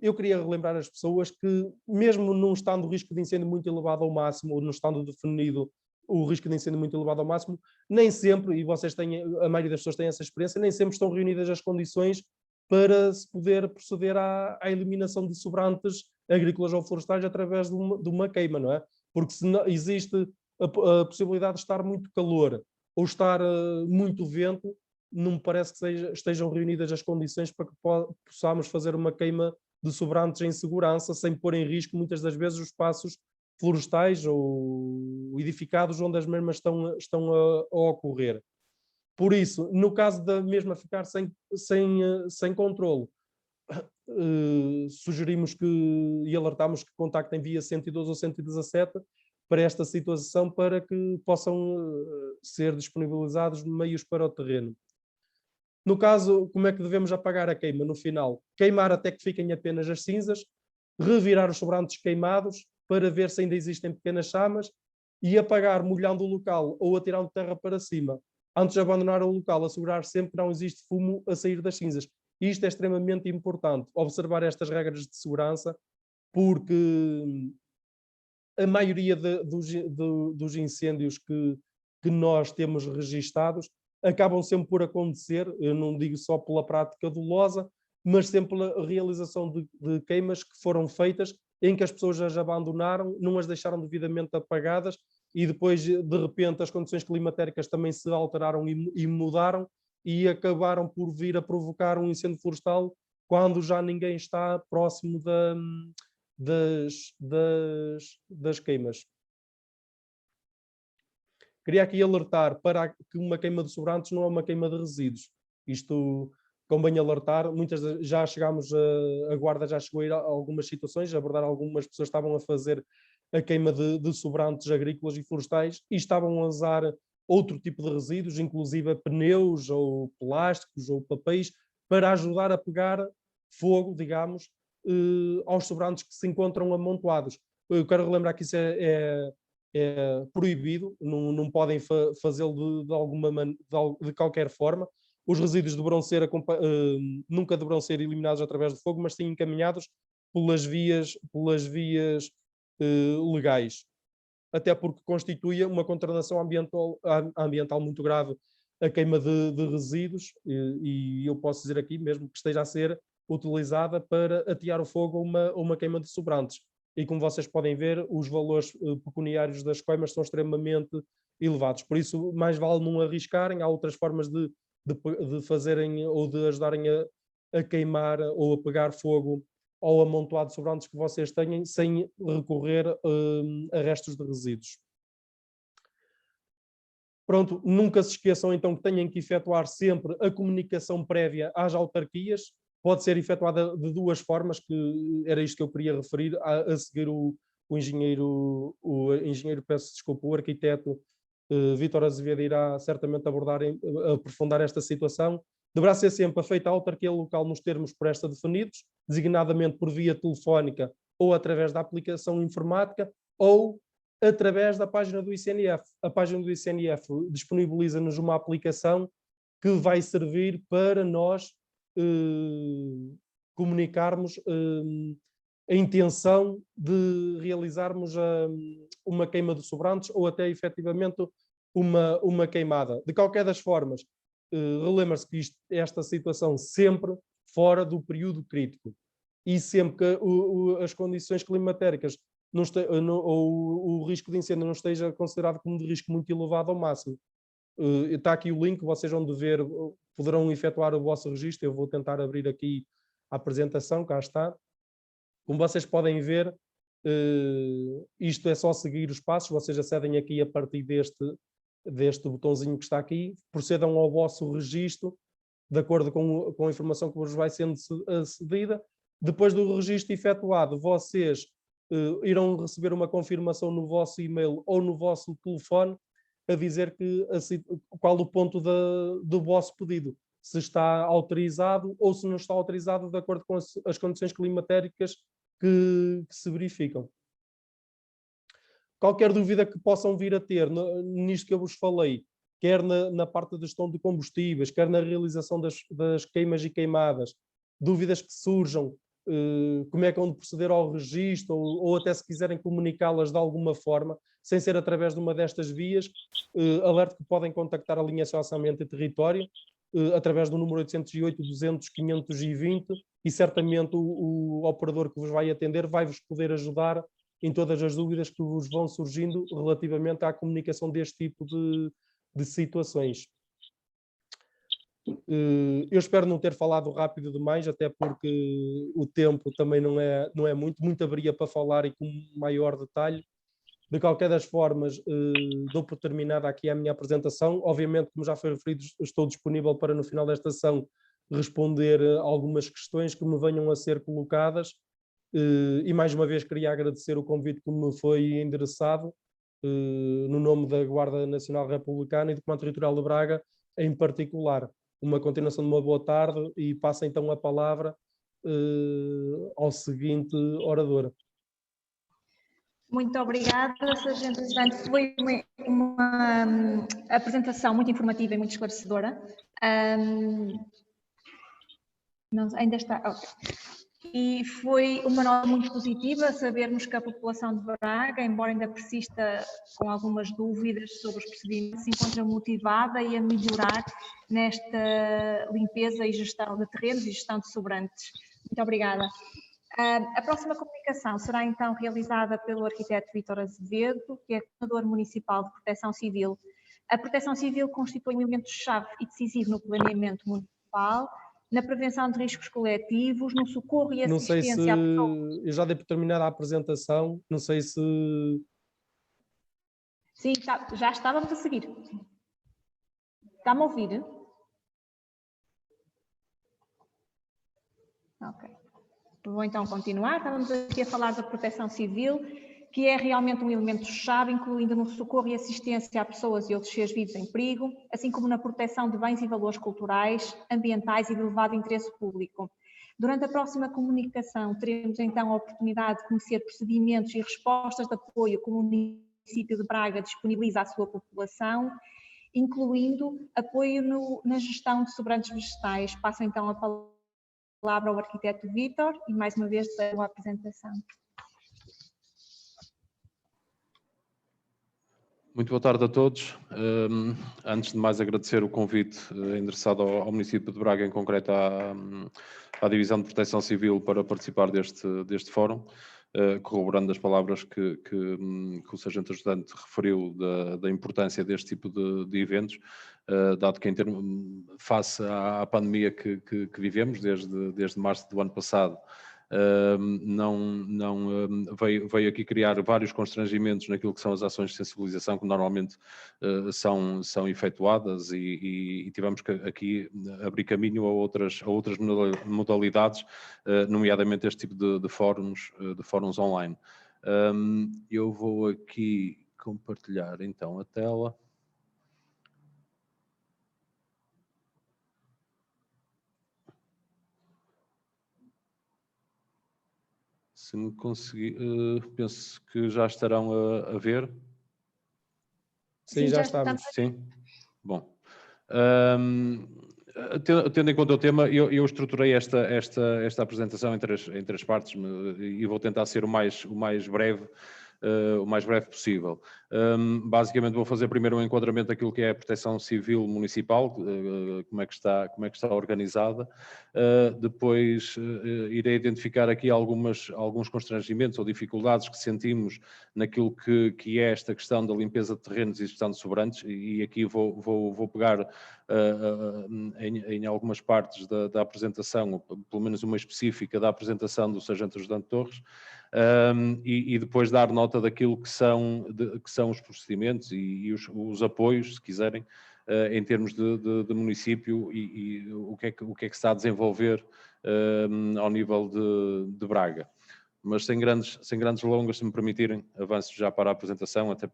eu queria relembrar as pessoas que, mesmo não estando o risco de incêndio muito elevado ao máximo, ou não estando definido o risco de incêndio muito elevado ao máximo, nem sempre, e vocês têm, a maioria das pessoas tem essa experiência, nem sempre estão reunidas as condições para se poder proceder à eliminação de sobrantes agrícolas ou florestais através de uma queima, não é? Porque se não, existe a possibilidade de estar muito calor ou estar muito vento, não me parece que estejam reunidas as condições para que possamos fazer uma queima de sobrantes em segurança, sem pôr em risco muitas das vezes os espaços florestais ou edificados onde as mesmas estão a ocorrer. Por isso, no caso da mesma ficar sem controle, sugerimos e alertamos que contactem via 112 ou 117 para esta situação, para que possam ser disponibilizados meios para o terreno. No caso, como é que devemos apagar a queima no final? Queimar até que fiquem apenas as cinzas, revirar os sobrantes queimados para ver se ainda existem pequenas chamas e apagar molhando o local ou atirando terra para cima. Antes de abandonar o local, assegurar sempre que não existe fumo a sair das cinzas. E isto é extremamente importante, observar estas regras de segurança, porque a maioria dos incêndios que nós temos registados acabam sempre por acontecer, eu não digo só pela prática dolosa, mas sempre pela realização de queimas que foram feitas em que as pessoas as abandonaram, não as deixaram devidamente apagadas e depois, de repente, as condições climatéricas também se alteraram e mudaram e acabaram por vir a provocar um incêndio florestal quando já ninguém está próximo das queimas. Queria aqui alertar para que uma queima de sobrantes não é uma queima de resíduos. Isto convém alertar. Já chegámos, a Guarda já chegou a ir a algumas situações, a abordar algumas pessoas que estavam a fazer a queima de sobrantes agrícolas e florestais e estavam a usar outro tipo de resíduos, inclusive pneus ou plásticos ou papéis, para ajudar a pegar fogo, digamos, aos sobrantes que se encontram amontoados. Eu quero relembrar que isso é proibido, não podem fazê-lo de qualquer forma. Os resíduos nunca deverão ser eliminados através do fogo, mas sim encaminhados pelas vias legais. Até porque constituía uma contaminação ambiental muito grave a queima de resíduos, e eu posso dizer aqui mesmo que esteja a ser utilizada para atear o fogo a uma queima de sobrantes. E como vocês podem ver, os valores pecuniários das queimas são extremamente elevados. Por isso, mais vale não arriscarem. Há outras formas de fazerem ou de ajudarem a queimar ou a pegar fogo ao amontoado de sobrantes que vocês tenham, sem recorrer a restos de resíduos. Pronto, nunca se esqueçam então que têm que efetuar sempre a comunicação prévia às autarquias. Pode ser efetuada de duas formas, que era isto que eu queria referir, a seguir o engenheiro, peço desculpa, o arquiteto Vítor Azevedo irá certamente aprofundar esta situação. Deverá ser sempre feita a autarquia local nos termos por esta definidos, designadamente por via telefónica ou através da aplicação informática ou através da página do ICNF. A página do ICNF disponibiliza-nos uma aplicação que vai servir para nós comunicarmos a intenção de realizarmos uma queima de sobrantes ou até efetivamente uma queimada. De qualquer das formas, relembra-se que esta situação sempre fora do período crítico e sempre que as condições climatéricas ou o risco de incêndio não esteja considerado como de risco muito elevado ao máximo. Está aqui o link, vocês vão poderão efetuar o vosso registro. Eu vou tentar abrir aqui a apresentação, cá está. Como vocês podem ver, isto é só seguir os passos, vocês acedem aqui a partir deste botãozinho que está aqui, procedam ao vosso registro, de acordo com a informação que vos vai sendo cedida, Depois do registro efetuado, vocês irão receber uma confirmação no vosso e-mail ou no vosso telefone a dizer qual o ponto do vosso pedido, se está autorizado ou se não está autorizado de acordo com as condições climatéricas que se verificam. Qualquer dúvida que possam vir a ter nisto que eu vos falei, quer na parte da gestão de combustíveis, quer na realização das queimas e queimadas, dúvidas que surjam, como é que vão proceder ao registro, ou até se quiserem comunicá-las de alguma forma, sem ser através de uma destas vias, alerto que podem contactar a linha de orçamento e território, através do número 808 200 520, e certamente o operador que vos vai atender vai-vos poder ajudar em todas as dúvidas que vos vão surgindo relativamente à comunicação deste tipo de situações. Eu espero não ter falado rápido demais, até porque o tempo também não é muito haveria para falar e com maior detalhe. De qualquer das formas, dou por terminada aqui a minha apresentação. Obviamente, como já foi referido, estou disponível para no final desta sessão responder algumas questões que me venham a ser colocadas. E mais uma vez queria agradecer o convite que me foi endereçado no nome da Guarda Nacional Republicana e do Comando Territorial de Braga em particular. Uma continuação de uma boa tarde e passo então a palavra ao seguinte orador. Muito obrigada, Sargento Ajudante. Foi uma apresentação muito informativa e muito esclarecedora. Não, ainda está. Okay. E foi uma nota muito positiva sabermos que a população de Braga, embora ainda persista com algumas dúvidas sobre os procedimentos, se encontra motivada e a melhorar nesta limpeza e gestão de terrenos e gestão de sobrantes. Muito obrigada. A próxima comunicação será então realizada pelo arquiteto Vítor Azevedo, que é coordenador municipal de Proteção Civil. A Proteção Civil constitui um elemento-chave e decisivo no planeamento municipal, na prevenção de riscos coletivos, no socorro e assistência à pessoa. Eu já dei por terminada a apresentação, não sei se... Sim, já estávamos a seguir. Está-me a ouvir? Ok. Vou então continuar. Estávamos aqui a falar da proteção civil, que é realmente um elemento-chave, incluindo no socorro e assistência a pessoas e outros seres vivos em perigo, assim como na proteção de bens e valores culturais, ambientais e de elevado interesse público. Durante a próxima comunicação, teremos então a oportunidade de conhecer procedimentos e respostas de apoio que o município de Braga disponibiliza à sua população, incluindo apoio na gestão de sobrantes vegetais. Passo então a palavra ao arquiteto Vítor e mais uma vez a sua apresentação. Muito boa tarde a todos. Antes de mais agradecer o convite endereçado ao município de Braga, em concreto à Divisão de Proteção Civil, para participar deste fórum, corroborando as palavras que o Sargento Ajudante referiu da importância deste tipo de eventos, dado que face à pandemia que vivemos desde março do ano passado, veio aqui criar vários constrangimentos naquilo que são as ações de sensibilização que normalmente são efetuadas e tivemos que aqui abrir caminho a outras modalidades, nomeadamente este tipo de fóruns online. Eu vou aqui compartilhar então a tela. Se me conseguir, penso que já estarão a ver. Sim, já estamos. Sim, bom. Tendo em conta o tema, eu estruturei esta apresentação em três partes e vou tentar ser o mais breve possível. Basicamente vou fazer primeiro um enquadramento daquilo que é a proteção civil municipal, como é que está organizada. Depois irei identificar aqui alguns constrangimentos ou dificuldades que sentimos naquilo que é esta questão da limpeza de terrenos e gestão de sobrantes, e aqui vou pegar em algumas partes da apresentação, pelo menos uma específica da apresentação do Sargento Ajudante Torres, e depois dar nota daquilo que são os procedimentos e os apoios, se quiserem, em termos de município e o que é que se está a desenvolver ao nível de Braga. Mas sem grandes delongas, se me permitirem, avanço já para a apresentação, até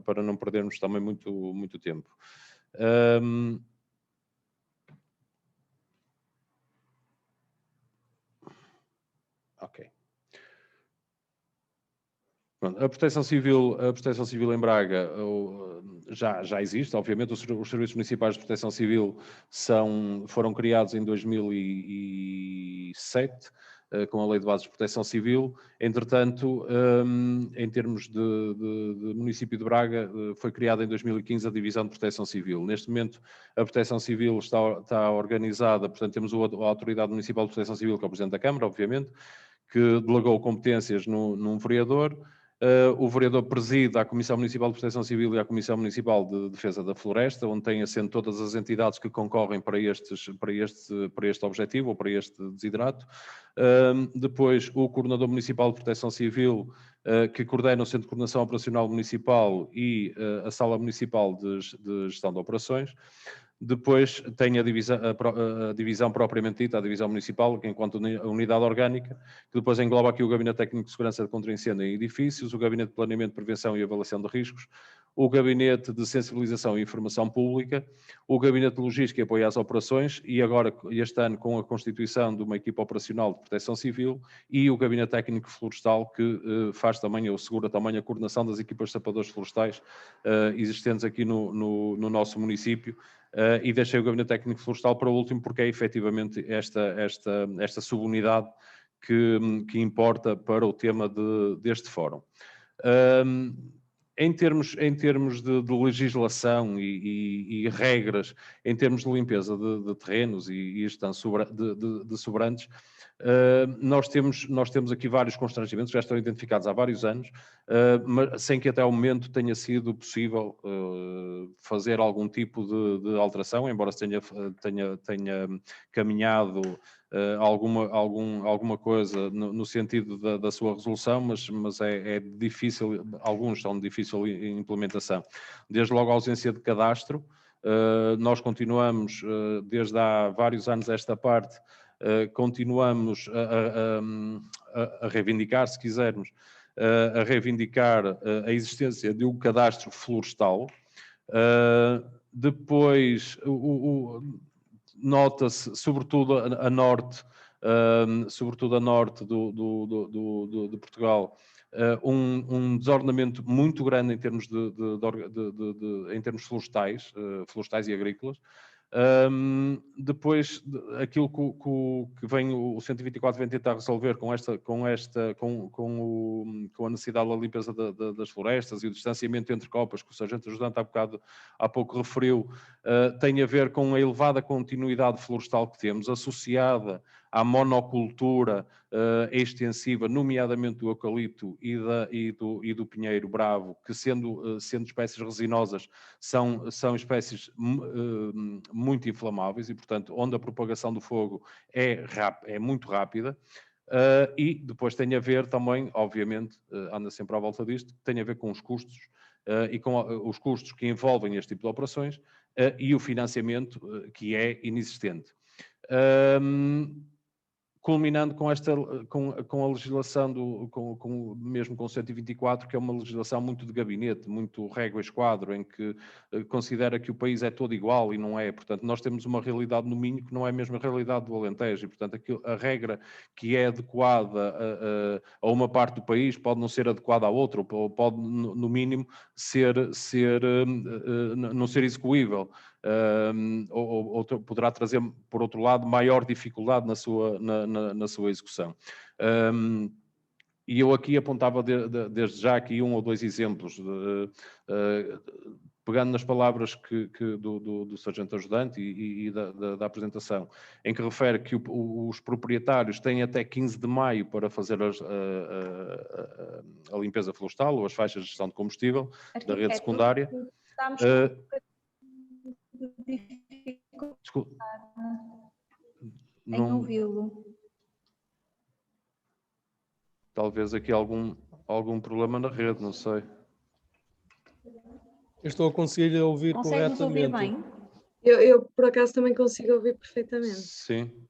para não perdermos também muito tempo. Ok. Pronto, a Proteção Civil em Braga já existe, obviamente. Os serviços municipais de Proteção Civil foram criados em 2007, com a Lei de Bases de Proteção Civil. Entretanto, em termos de município de Braga, foi criada em 2015 a Divisão de Proteção Civil. Neste momento, a Proteção Civil está organizada, portanto, temos a Autoridade Municipal de Proteção Civil, que é o Presidente da Câmara, obviamente, que delegou competências num vereador. O vereador preside a Comissão Municipal de Proteção Civil e a Comissão Municipal de Defesa da Floresta, onde tem assento todas as entidades que concorrem para este objetivo ou para este desidrato. Depois, o Coordenador Municipal de Proteção Civil, que coordena o Centro de Coordenação Operacional Municipal e a Sala Municipal de Gestão de Operações. Depois tem a divisão propriamente dita, a divisão municipal, que enquanto unidade orgânica, que depois engloba aqui o Gabinete Técnico de Segurança contra Incêndio em Edifícios, o Gabinete de Planeamento, Prevenção e Avaliação de Riscos, o Gabinete de Sensibilização e Informação Pública, o Gabinete de Logística e Apoio às Operações e agora, este ano, com a constituição de uma equipa operacional de Proteção Civil e o Gabinete Técnico Florestal, que faz também, ou segura também a coordenação das equipas de sapadores florestais existentes aqui no nosso município. E deixei o Gabinete Técnico Florestal para o último, porque é efetivamente esta subunidade que importa para o tema deste fórum. Em termos de legislação e regras, em termos de limpeza de terrenos e gestão de sobrantes, nós temos aqui vários constrangimentos, já estão identificados há vários anos, mas sem que até ao momento tenha sido possível fazer algum tipo de alteração, embora se tenha caminhado alguma coisa no sentido da sua resolução, mas é difícil, alguns são de difícil implementação. Desde logo a ausência de cadastro, nós continuamos, desde há vários anos esta parte, continuamos a reivindicar, se quisermos, a reivindicar a existência de um cadastro florestal. Depois, nota-se, sobretudo a norte de Portugal, um desordenamento muito grande em termos em termos florestais e agrícolas. Depois, aquilo que vem o 124 vem tentar resolver com a necessidade da limpeza das florestas e o distanciamento entre copas, que o Sargento Ajudante há pouco referiu, tem a ver com a elevada continuidade florestal que temos, associada à monocultura extensiva, nomeadamente do eucalipto e do pinheiro bravo, que sendo espécies resinosas, são espécies muito inflamáveis e, portanto, onde a propagação do fogo é muito rápida. E depois tem a ver também, obviamente, anda sempre à volta disto, tem a ver com os custos e com os custos que envolvem este tipo de operações e o financiamento que é inexistente. Culminando com a legislação, mesmo com o 124, que é uma legislação muito de gabinete, muito régua esquadro, em que considera que o país é todo igual e não é. Portanto, nós temos uma realidade no Minho que não é a mesma realidade do Alentejo. E, portanto, a regra que é adequada a uma parte do país pode não ser adequada à outra, ou pode, no mínimo, não ser execuível. Ou poderá trazer, por outro lado, maior dificuldade na sua execução. E eu aqui apontava desde já aqui um ou dois exemplos, pegando nas palavras do Sargento Ajudante e da apresentação, em que refere que os proprietários têm até 15 de maio para fazer a limpeza florestal ou as faixas de gestão de combustível da rede secundária. Desculpe. Em ouvi-lo. Talvez aqui algum problema na rede, não sei. Eu estou a conseguir ouvir Consegue-nos ouvir corretamente. bem? Eu, por acaso, também consigo ouvir perfeitamente. Sim.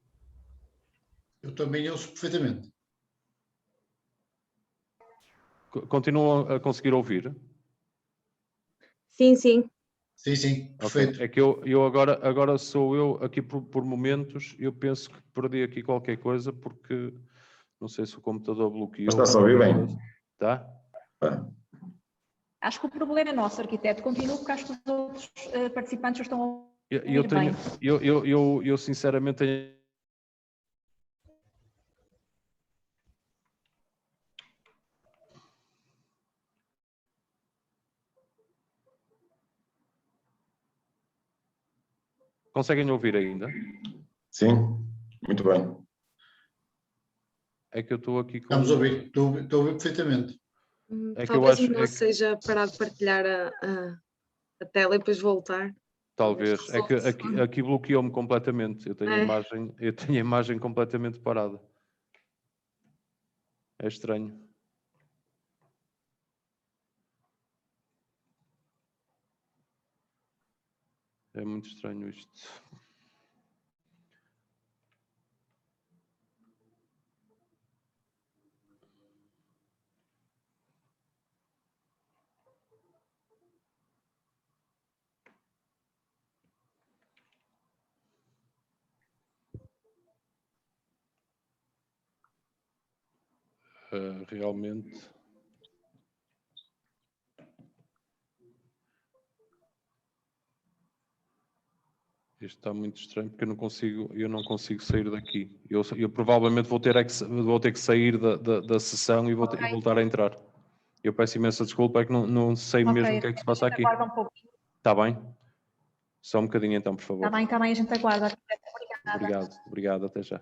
Eu também ouço perfeitamente. Continuam a conseguir ouvir? Sim, sim. Sim, sim, Ok. perfeito. É que eu agora sou eu aqui por momentos, eu penso que perdi aqui qualquer coisa porque não sei se o computador bloqueou. Mas está-se a ouvir bem? Tá? Ah, Acho que o problema é nosso, arquiteto. Continua, porque acho que os outros participantes estão a Eu ouvir tenho, bem. eu sinceramente tenho. Conseguem ouvir ainda? sim, muito bem. É que eu estou aqui com. Estamos a ouvir, estou a ouvir perfeitamente. É que eu Talvez acho. o nosso seja parar de partilhar a tela e depois voltar. Talvez. É que Resolve-se. aqui bloqueou-me completamente. Eu É. tenho a imagem completamente parada. É estranho. É muito estranho isto. Realmente. Isto está muito estranho porque eu não consigo sair daqui. Eu provavelmente vou ter que sair da sessão e e voltar a entrar. Eu peço imensa desculpa, é que não sei mesmo o que é que se passa aqui. Aguarda um pouco. Está bem? Só um bocadinho então, por favor. Está bem, a gente aguarda. Obrigada. Obrigado, até já.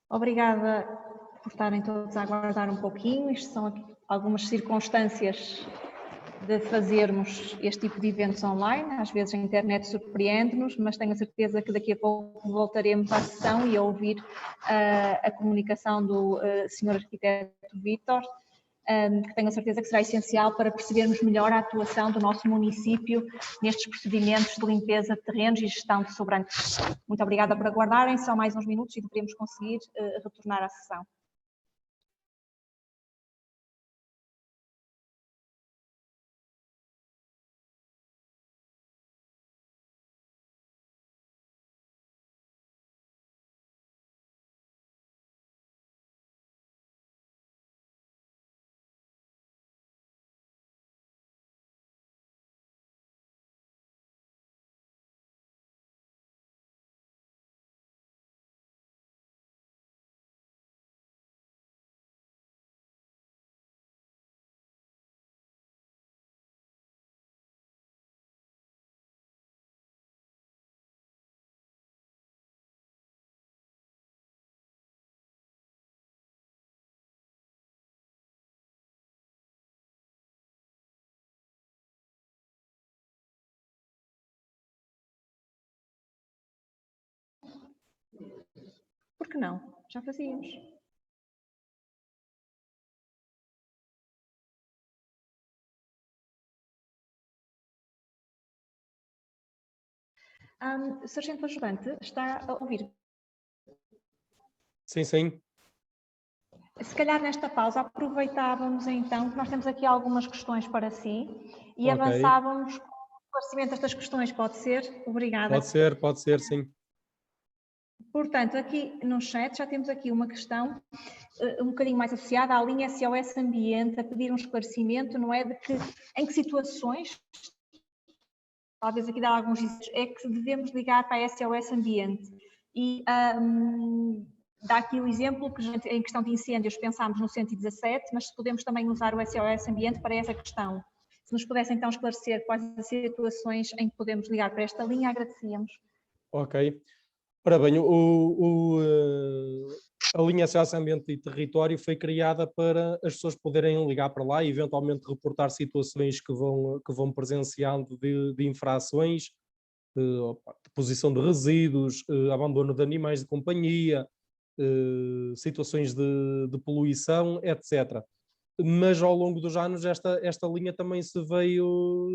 Obrigada por estarem todos a aguardar um pouquinho. Isto são aqui algumas circunstâncias de fazermos este tipo de eventos online. Às vezes a internet surpreende-nos, mas tenho a certeza que daqui a pouco voltaremos à sessão e a ouvir a comunicação do Sr. Arquiteto Vítor, que tenho a certeza que será essencial para percebermos melhor a atuação do nosso município nestes procedimentos de limpeza de terrenos e gestão de sobrantes. Muito obrigada por aguardarem, só mais uns minutos e deveremos conseguir retornar à sessão. Por que não? Já fazíamos. Sargento Ajudante, está a ouvir? Sim, sim. Se calhar nesta pausa aproveitávamos então que nós temos aqui algumas questões para si e Ok. avançávamos com o esclarecimento destas questões, pode ser? Obrigada. Pode ser, sim. Portanto, aqui no chat já temos aqui uma questão um bocadinho mais associada à linha SOS Ambiente, a pedir um esclarecimento, não é? De que, em que situações, talvez aqui dar alguns exemplos, é que devemos ligar para a SOS Ambiente. E dá aqui o exemplo que em questão de incêndios pensámos no 117, mas podemos também usar o SOS Ambiente para essa questão. Se nos pudesse então esclarecer quais as situações em que podemos ligar para esta linha, agradecíamos. Ok. Ora bem, a linha SOS Ambiente e Território foi criada para as pessoas poderem ligar para lá e eventualmente reportar situações que vão presenciando de infrações, deposição de resíduos, abandono de animais de companhia, situações de poluição, etc. Mas ao longo dos anos esta linha também se veio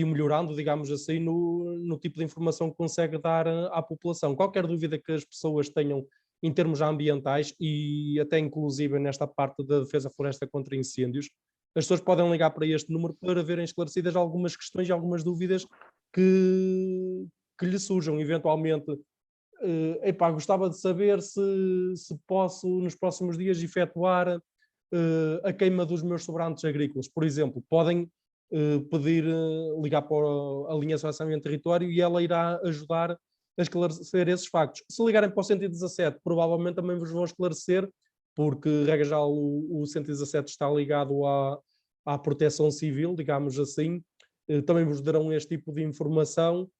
melhorando, digamos assim, no tipo de informação que consegue dar à população. Qualquer dúvida que as pessoas tenham em termos ambientais e até inclusive nesta parte da defesa floresta contra incêndios, as pessoas podem ligar para este número para verem esclarecidas algumas questões e algumas dúvidas que lhe surjam. Eventualmente, gostava de saber se posso, nos próximos dias, efetuar a queima dos meus sobrantes agrícolas. Por exemplo, podem pedir, ligar para a linha SOS Ambiente Território e ela irá ajudar a esclarecer esses factos. Se ligarem para o 117, provavelmente também vos vão esclarecer, porque, regra geral, o 117 está ligado à proteção civil, digamos assim, também vos darão este tipo de informação.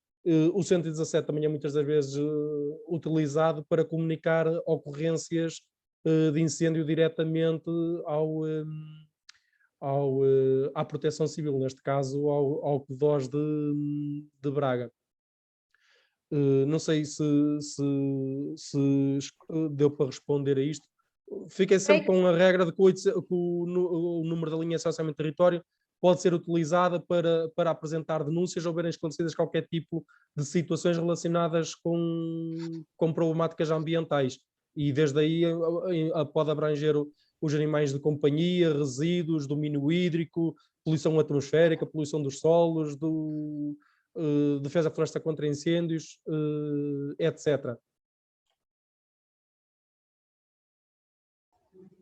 O 117 também é muitas das vezes utilizado para comunicar ocorrências de incêndio diretamente à Proteção Civil, neste caso ao CODOS de Braga. Não sei se deu para responder a isto. Fiquem sempre com a regra de que o número da linha SOS Ambiente Território pode ser utilizada para apresentar denúncias ou verem esclarecidas qualquer tipo de situações relacionadas com problemáticas ambientais. E desde aí pode abranger os animais de companhia, resíduos, domínio hídrico, poluição atmosférica, poluição dos solos, defesa floresta contra incêndios, etc.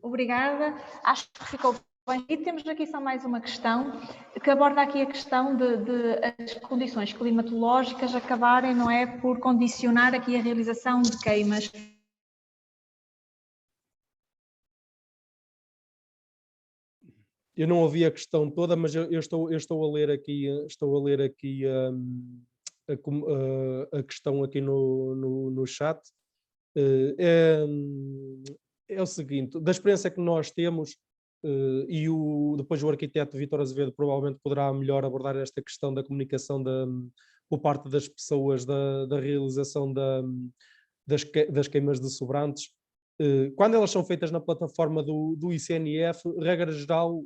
Obrigada. Acho que ficou bem. E temos aqui só mais uma questão, que aborda aqui a questão de as condições climatológicas acabarem, não é, por condicionar aqui a realização de queimas. Eu não ouvi a questão toda, mas eu estou a ler aqui, a questão aqui no chat. É o seguinte, da experiência que nós temos, e depois o arquiteto Vítor Azevedo provavelmente poderá melhor abordar esta questão da comunicação por parte das pessoas da realização das queimas de sobrantes. Quando elas são feitas na plataforma do ICNF, regra geral,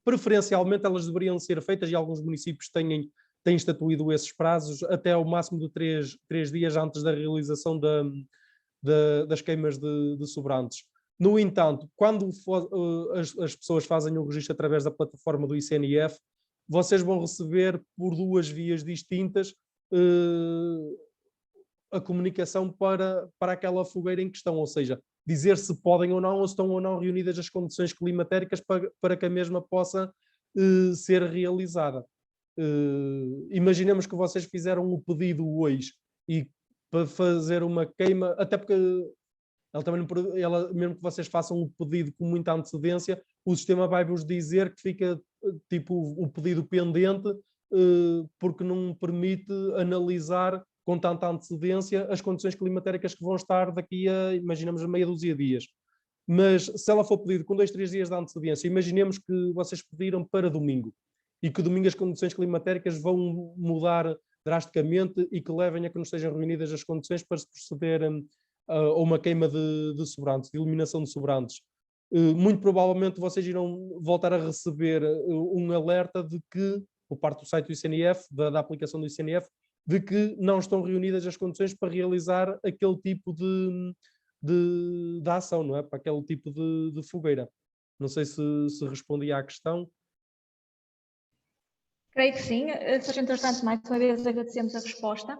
preferencialmente elas deveriam ser feitas, e alguns municípios têm estatuído esses prazos, até ao máximo de 3 dias antes da realização das queimas de sobrantes. No entanto, quando as pessoas fazem o registro através da plataforma do ICNF, vocês vão receber por 2 vias distintas a comunicação para aquela fogueira em questão, ou seja, dizer se podem ou não, ou se estão ou não reunidas as condições climatéricas para que a mesma possa ser realizada. Imaginemos que vocês fizeram o pedido hoje e para fazer uma queima, até porque mesmo que vocês façam o pedido com muita antecedência, o sistema vai-vos dizer que fica tipo o pedido pendente, porque não permite analisar com tanta antecedência as condições climatéricas que vão estar daqui a, imaginamos, a meia dúzia de dias. Mas se ela for pedida com 2, 3 dias de antecedência, imaginemos que vocês pediram para domingo e que domingo as condições climatéricas vão mudar drasticamente e que levem a que não estejam reunidas as condições para se proceder a uma queima de sobrantes, de eliminação de sobrantes. Muito provavelmente vocês irão voltar a receber um alerta de que, por parte do site do ICNF, da aplicação do ICNF, de que não estão reunidas as condições para realizar aquele tipo de ação, não é? Para aquele tipo de fogueira. Não sei se respondi à questão. Creio que sim. Sargento Ajudante, mais uma vez agradecemos a resposta.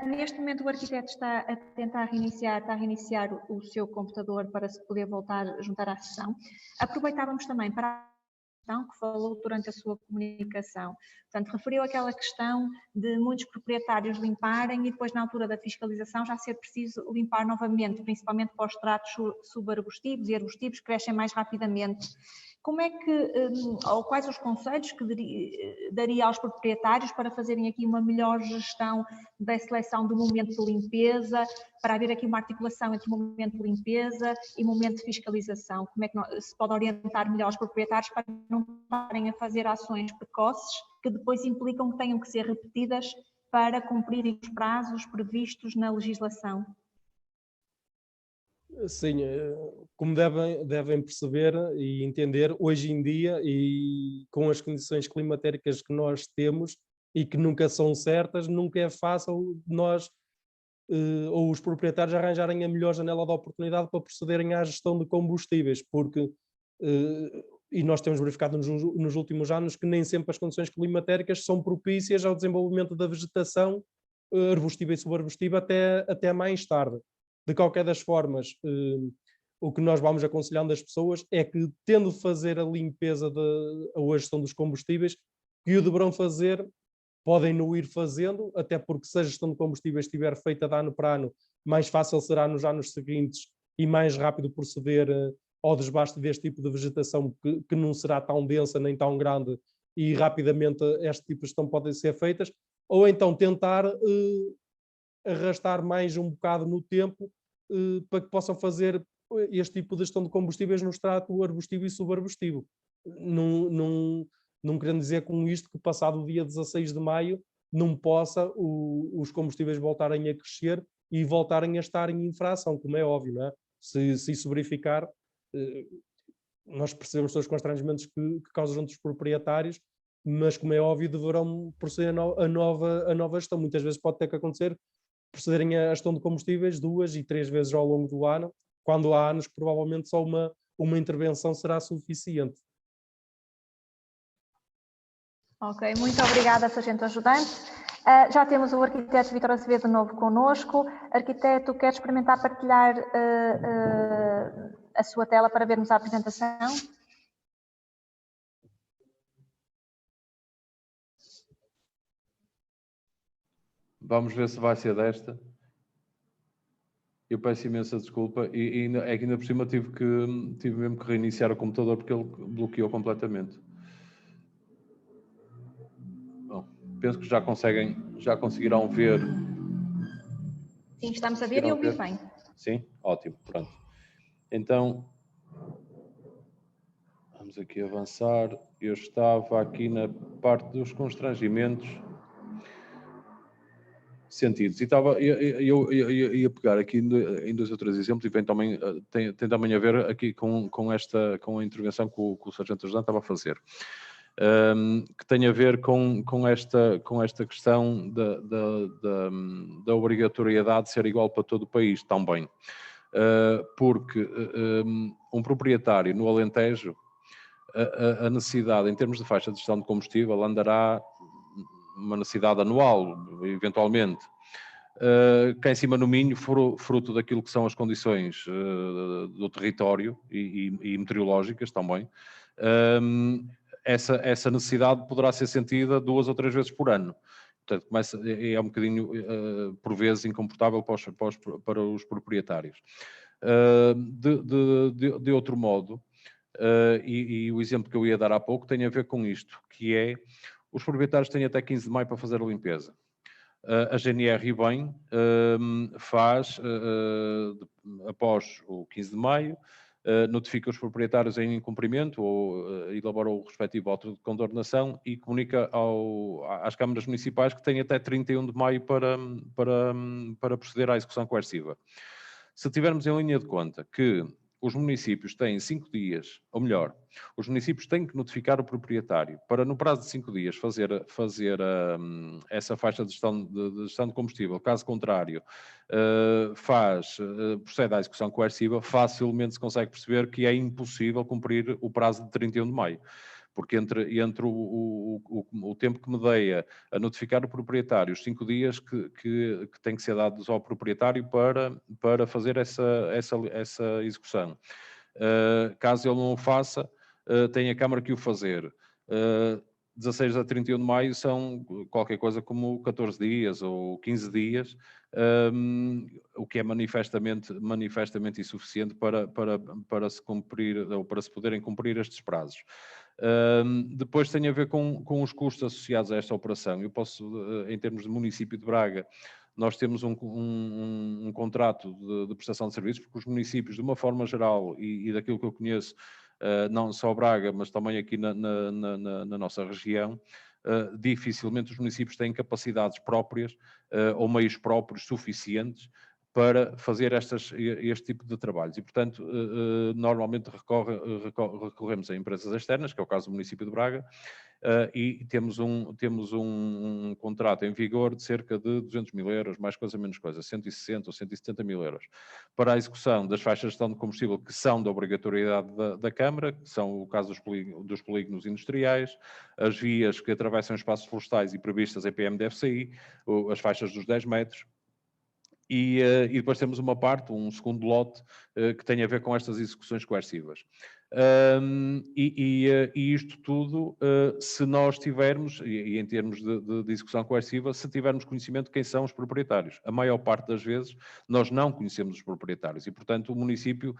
Neste momento o arquiteto está a tentar reiniciar o seu computador para se poder voltar a juntar à sessão. Aproveitávamos também para que falou durante a sua comunicação. Portanto, referiu aquela questão de muitos proprietários limparem e depois, na altura da fiscalização, já ser preciso limpar novamente, principalmente para os tratos subarbustivos e arbustivos que crescem mais rapidamente. Como é que, ou quais os conselhos que daria aos proprietários para fazerem aqui uma melhor gestão da seleção do momento de limpeza, para haver aqui uma articulação entre o momento de limpeza e o momento de fiscalização? Como é que se pode orientar melhor os proprietários para não estarem a fazer ações precoces que depois implicam que tenham que ser repetidas para cumprirem os prazos previstos na legislação? Sim, como devem perceber e entender, hoje em dia, e com as condições climatéricas que nós temos e que nunca são certas, nunca é fácil nós ou os proprietários arranjarem a melhor janela de oportunidade para procederem à gestão de combustíveis, porque, e nós temos verificado nos últimos anos, que nem sempre as condições climatéricas são propícias ao desenvolvimento da vegetação arbustiva e subarbustiva até mais tarde. De qualquer das formas, o que nós vamos aconselhando as pessoas é que, tendo de fazer a limpeza ou a gestão dos combustíveis, que o deverão fazer, podem não ir fazendo, até porque se a gestão de combustíveis estiver feita de ano para ano, mais fácil será nos anos seguintes e mais rápido proceder ao desbaste deste tipo de vegetação que não será tão densa nem tão grande e rapidamente este tipo de gestão podem ser feitas, ou então tentar arrastar mais um bocado no tempo para que possam fazer este tipo de gestão de combustíveis no extrato arbustivo e subarbustivo. Não querendo dizer com isto que passado o dia 16 de maio não possa os combustíveis voltarem a crescer e voltarem a estar em infração, como é óbvio, não é? Se isso verificar, nós percebemos todos os constrangimentos que causam junto dos proprietários, mas como é óbvio deverão proceder a nova gestão. Muitas vezes pode ter que acontecer procederem à gestão de combustíveis 2 e 3 vezes ao longo do ano, quando há anos que provavelmente só uma intervenção será suficiente. Ok, muito obrigada, Sargento Ajudante. Já temos o arquiteto Vítor Azevedo de novo connosco. Arquiteto, quer experimentar partilhar a sua tela para vermos a apresentação? Vamos ver se vai ser desta. Eu peço imensa desculpa e é que ainda por cima tive mesmo que reiniciar o computador porque ele bloqueou completamente. Bom, penso que já conseguirão ver. Sim, estamos a ver e ouvir bem. Sim? Ótimo, pronto. Então, vamos aqui avançar. Eu estava aqui na parte dos constrangimentos sentidos. E eu ia pegar aqui em 2 ou 3 exemplos e tem também a ver aqui com a intervenção que o Sargento Ajudante estava a fazer. Que tem a ver com esta questão da obrigatoriedade de ser igual para todo o país também. Porque um proprietário no Alentejo, a necessidade em termos de faixa de gestão de combustível andará uma necessidade anual, eventualmente. Cá em cima no Minho, fruto daquilo que são as condições do território e meteorológicas também, essa necessidade poderá ser sentida 2 ou 3 vezes por ano. Portanto, é um bocadinho, por vezes, incomportável para os proprietários. De outro modo, e o exemplo que eu ia dar há pouco tem a ver com isto, que é, os proprietários têm até 15 de maio para fazer a limpeza. A GNR, e bem, faz, após o 15 de maio, notifica os proprietários em incumprimento ou elabora o respectivo auto de contornação e comunica às câmaras municipais que têm até 31 de maio para proceder à execução coerciva. Se tivermos em linha de conta que os municípios têm 5 dias, ou melhor, os municípios têm que notificar o proprietário para, no prazo de 5 dias, fazer essa faixa de gestão de combustível. Caso contrário, procede à execução coerciva, facilmente se consegue perceber que é impossível cumprir o prazo de 31 de maio. Porque entre o tempo que medeia a notificar o proprietário, os 5 dias que têm que ser dados ao proprietário para fazer essa execução. Caso ele não o faça, tem a Câmara que o fazer. 16 a 31 de maio são qualquer coisa como 14 dias ou 15 dias, o que é manifestamente insuficiente para se cumprir, ou para se poderem cumprir estes prazos. Depois tem a ver com os custos associados a esta operação. Eu posso, em termos de município de Braga, nós temos um contrato de prestação de serviços, porque os municípios, de uma forma geral, e daquilo que eu conheço, não só Braga, mas também aqui na nossa região, dificilmente os municípios têm capacidades próprias ou meios próprios suficientes para fazer este tipo de trabalhos. E, portanto, normalmente recorremos a empresas externas, que é o caso do município de Braga, e temos um contrato em vigor de cerca de 200 mil euros, mais coisa, menos coisa, 160 ou 170 mil euros, para a execução das faixas de gestão de combustível que são da obrigatoriedade da Câmara, que são o caso dos polígonos industriais, as vias que atravessam espaços florestais e previstas em PMDFCI, as faixas dos 10 metros, e depois temos uma parte, um segundo lote, que tem a ver com estas execuções coercivas. E isto tudo, se nós tivermos, e em termos de execução coerciva, se tivermos conhecimento de quem são os proprietários. A maior parte das vezes nós não conhecemos os proprietários e, portanto, o município,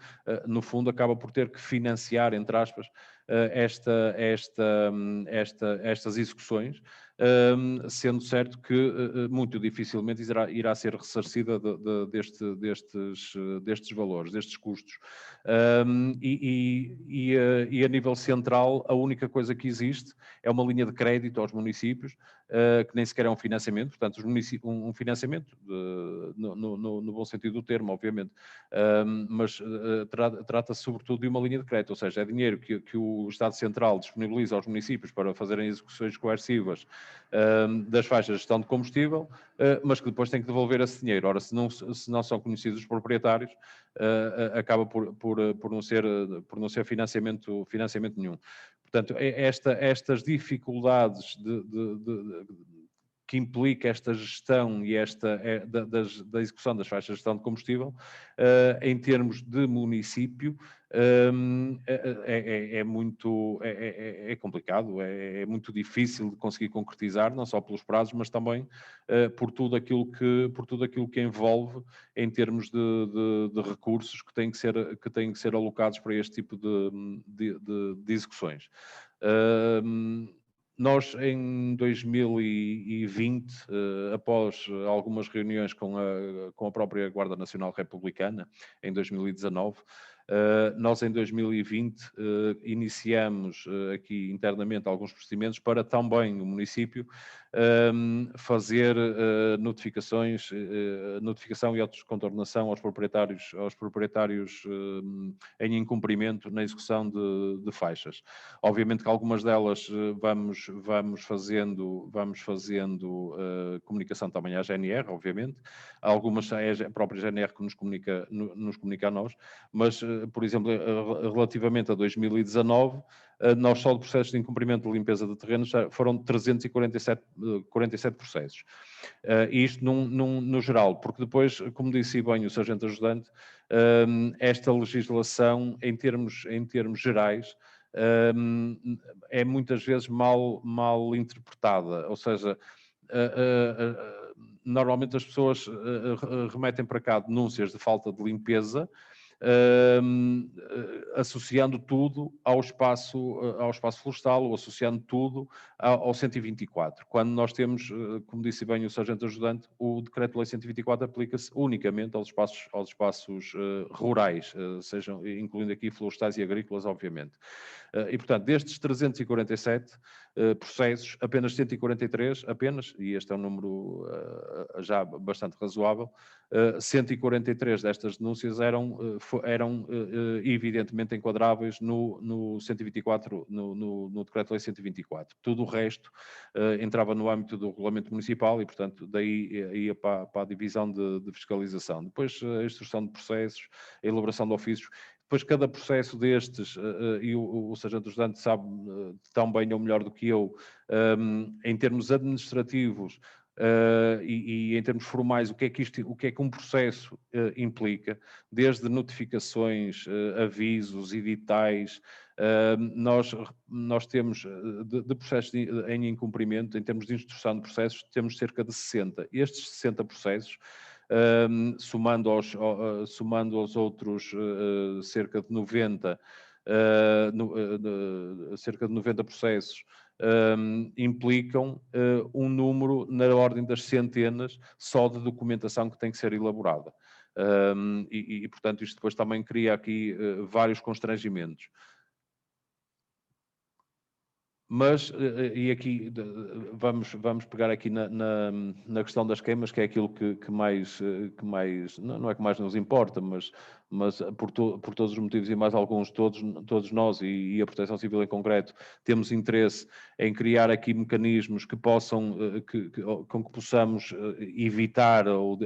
no fundo, acaba por ter que financiar, entre aspas, estas execuções, sendo certo que muito dificilmente irá ser ressarcida destes valores, destes custos. E a nível central, a única coisa que existe é uma linha de crédito aos municípios, que nem sequer é um financiamento, portanto, um financiamento, no bom sentido do termo, obviamente, mas trata-se sobretudo de uma linha de crédito, ou seja, é dinheiro que o Estado Central disponibiliza aos municípios para fazerem execuções coercivas das faixas de gestão de combustível, mas que depois tem que devolver esse dinheiro. Ora, se não são conhecidos os proprietários, acaba por não ser financiamento nenhum. Portanto, estas dificuldades que implica esta gestão e da execução das faixas de gestão de combustível, em termos de município, é complicado, é muito difícil de conseguir concretizar, não só pelos prazos, mas também por tudo aquilo que envolve em termos de recursos que têm que ser alocados para este tipo de execuções. Nós, em 2020, após algumas reuniões com a própria Guarda Nacional Republicana, em 2019, nós, em 2020, iniciamos aqui internamente alguns procedimentos para também o município fazer notificação e autocontornação aos proprietários em incumprimento na execução de faixas. Obviamente que algumas delas vamos fazendo comunicação também à GNR, obviamente. Algumas é a própria GNR que nos comunica a nós, mas, por exemplo, relativamente a 2019, nós só de processos de incumprimento de limpeza de terrenos foram 347 processos. E isto no geral, porque depois, como disse bem o Sargento Ajudante, esta legislação, em termos gerais, é muitas vezes mal interpretada, ou seja, normalmente as pessoas remetem para cá denúncias de falta de limpeza, associando tudo ao espaço florestal, ou associando tudo ao 124. Quando nós temos, como disse bem o Sargento Ajudante, o Decreto-Lei 124 aplica-se unicamente aos espaços rurais, sejam, incluindo aqui florestais e agrícolas, obviamente. E, portanto, destes 347 processos, apenas 143, e este é um número já bastante razoável, 143 destas denúncias eram evidentemente enquadráveis no 124, no Decreto-Lei 124. Tudo o resto entrava no âmbito do Regulamento Municipal e, portanto, daí ia para a divisão de fiscalização. Depois, a instrução de processos, a elaboração de ofícios. Depois, cada processo destes, e o Sargento Ajudante sabe tão bem ou melhor do que eu, em termos administrativos e em termos formais, o que é que um processo implica, desde notificações, avisos, editais. Nós temos, de processos em incumprimento, em termos de instrução de processos, temos cerca de 60. Estes 60 processos, somando aos outros cerca de 90, cerca de 90 processos, implicam um número na ordem das centenas só de documentação que tem que ser elaborada. Portanto, isto depois também cria aqui vários constrangimentos. Mas, e aqui vamos pegar aqui na questão das queimas, que é aquilo que mais, não é que mais nos importa, mas por todos os motivos e mais alguns, todos nós e a Proteção Civil em concreto, temos interesse em criar aqui mecanismos que possam, com que possamos evitar ou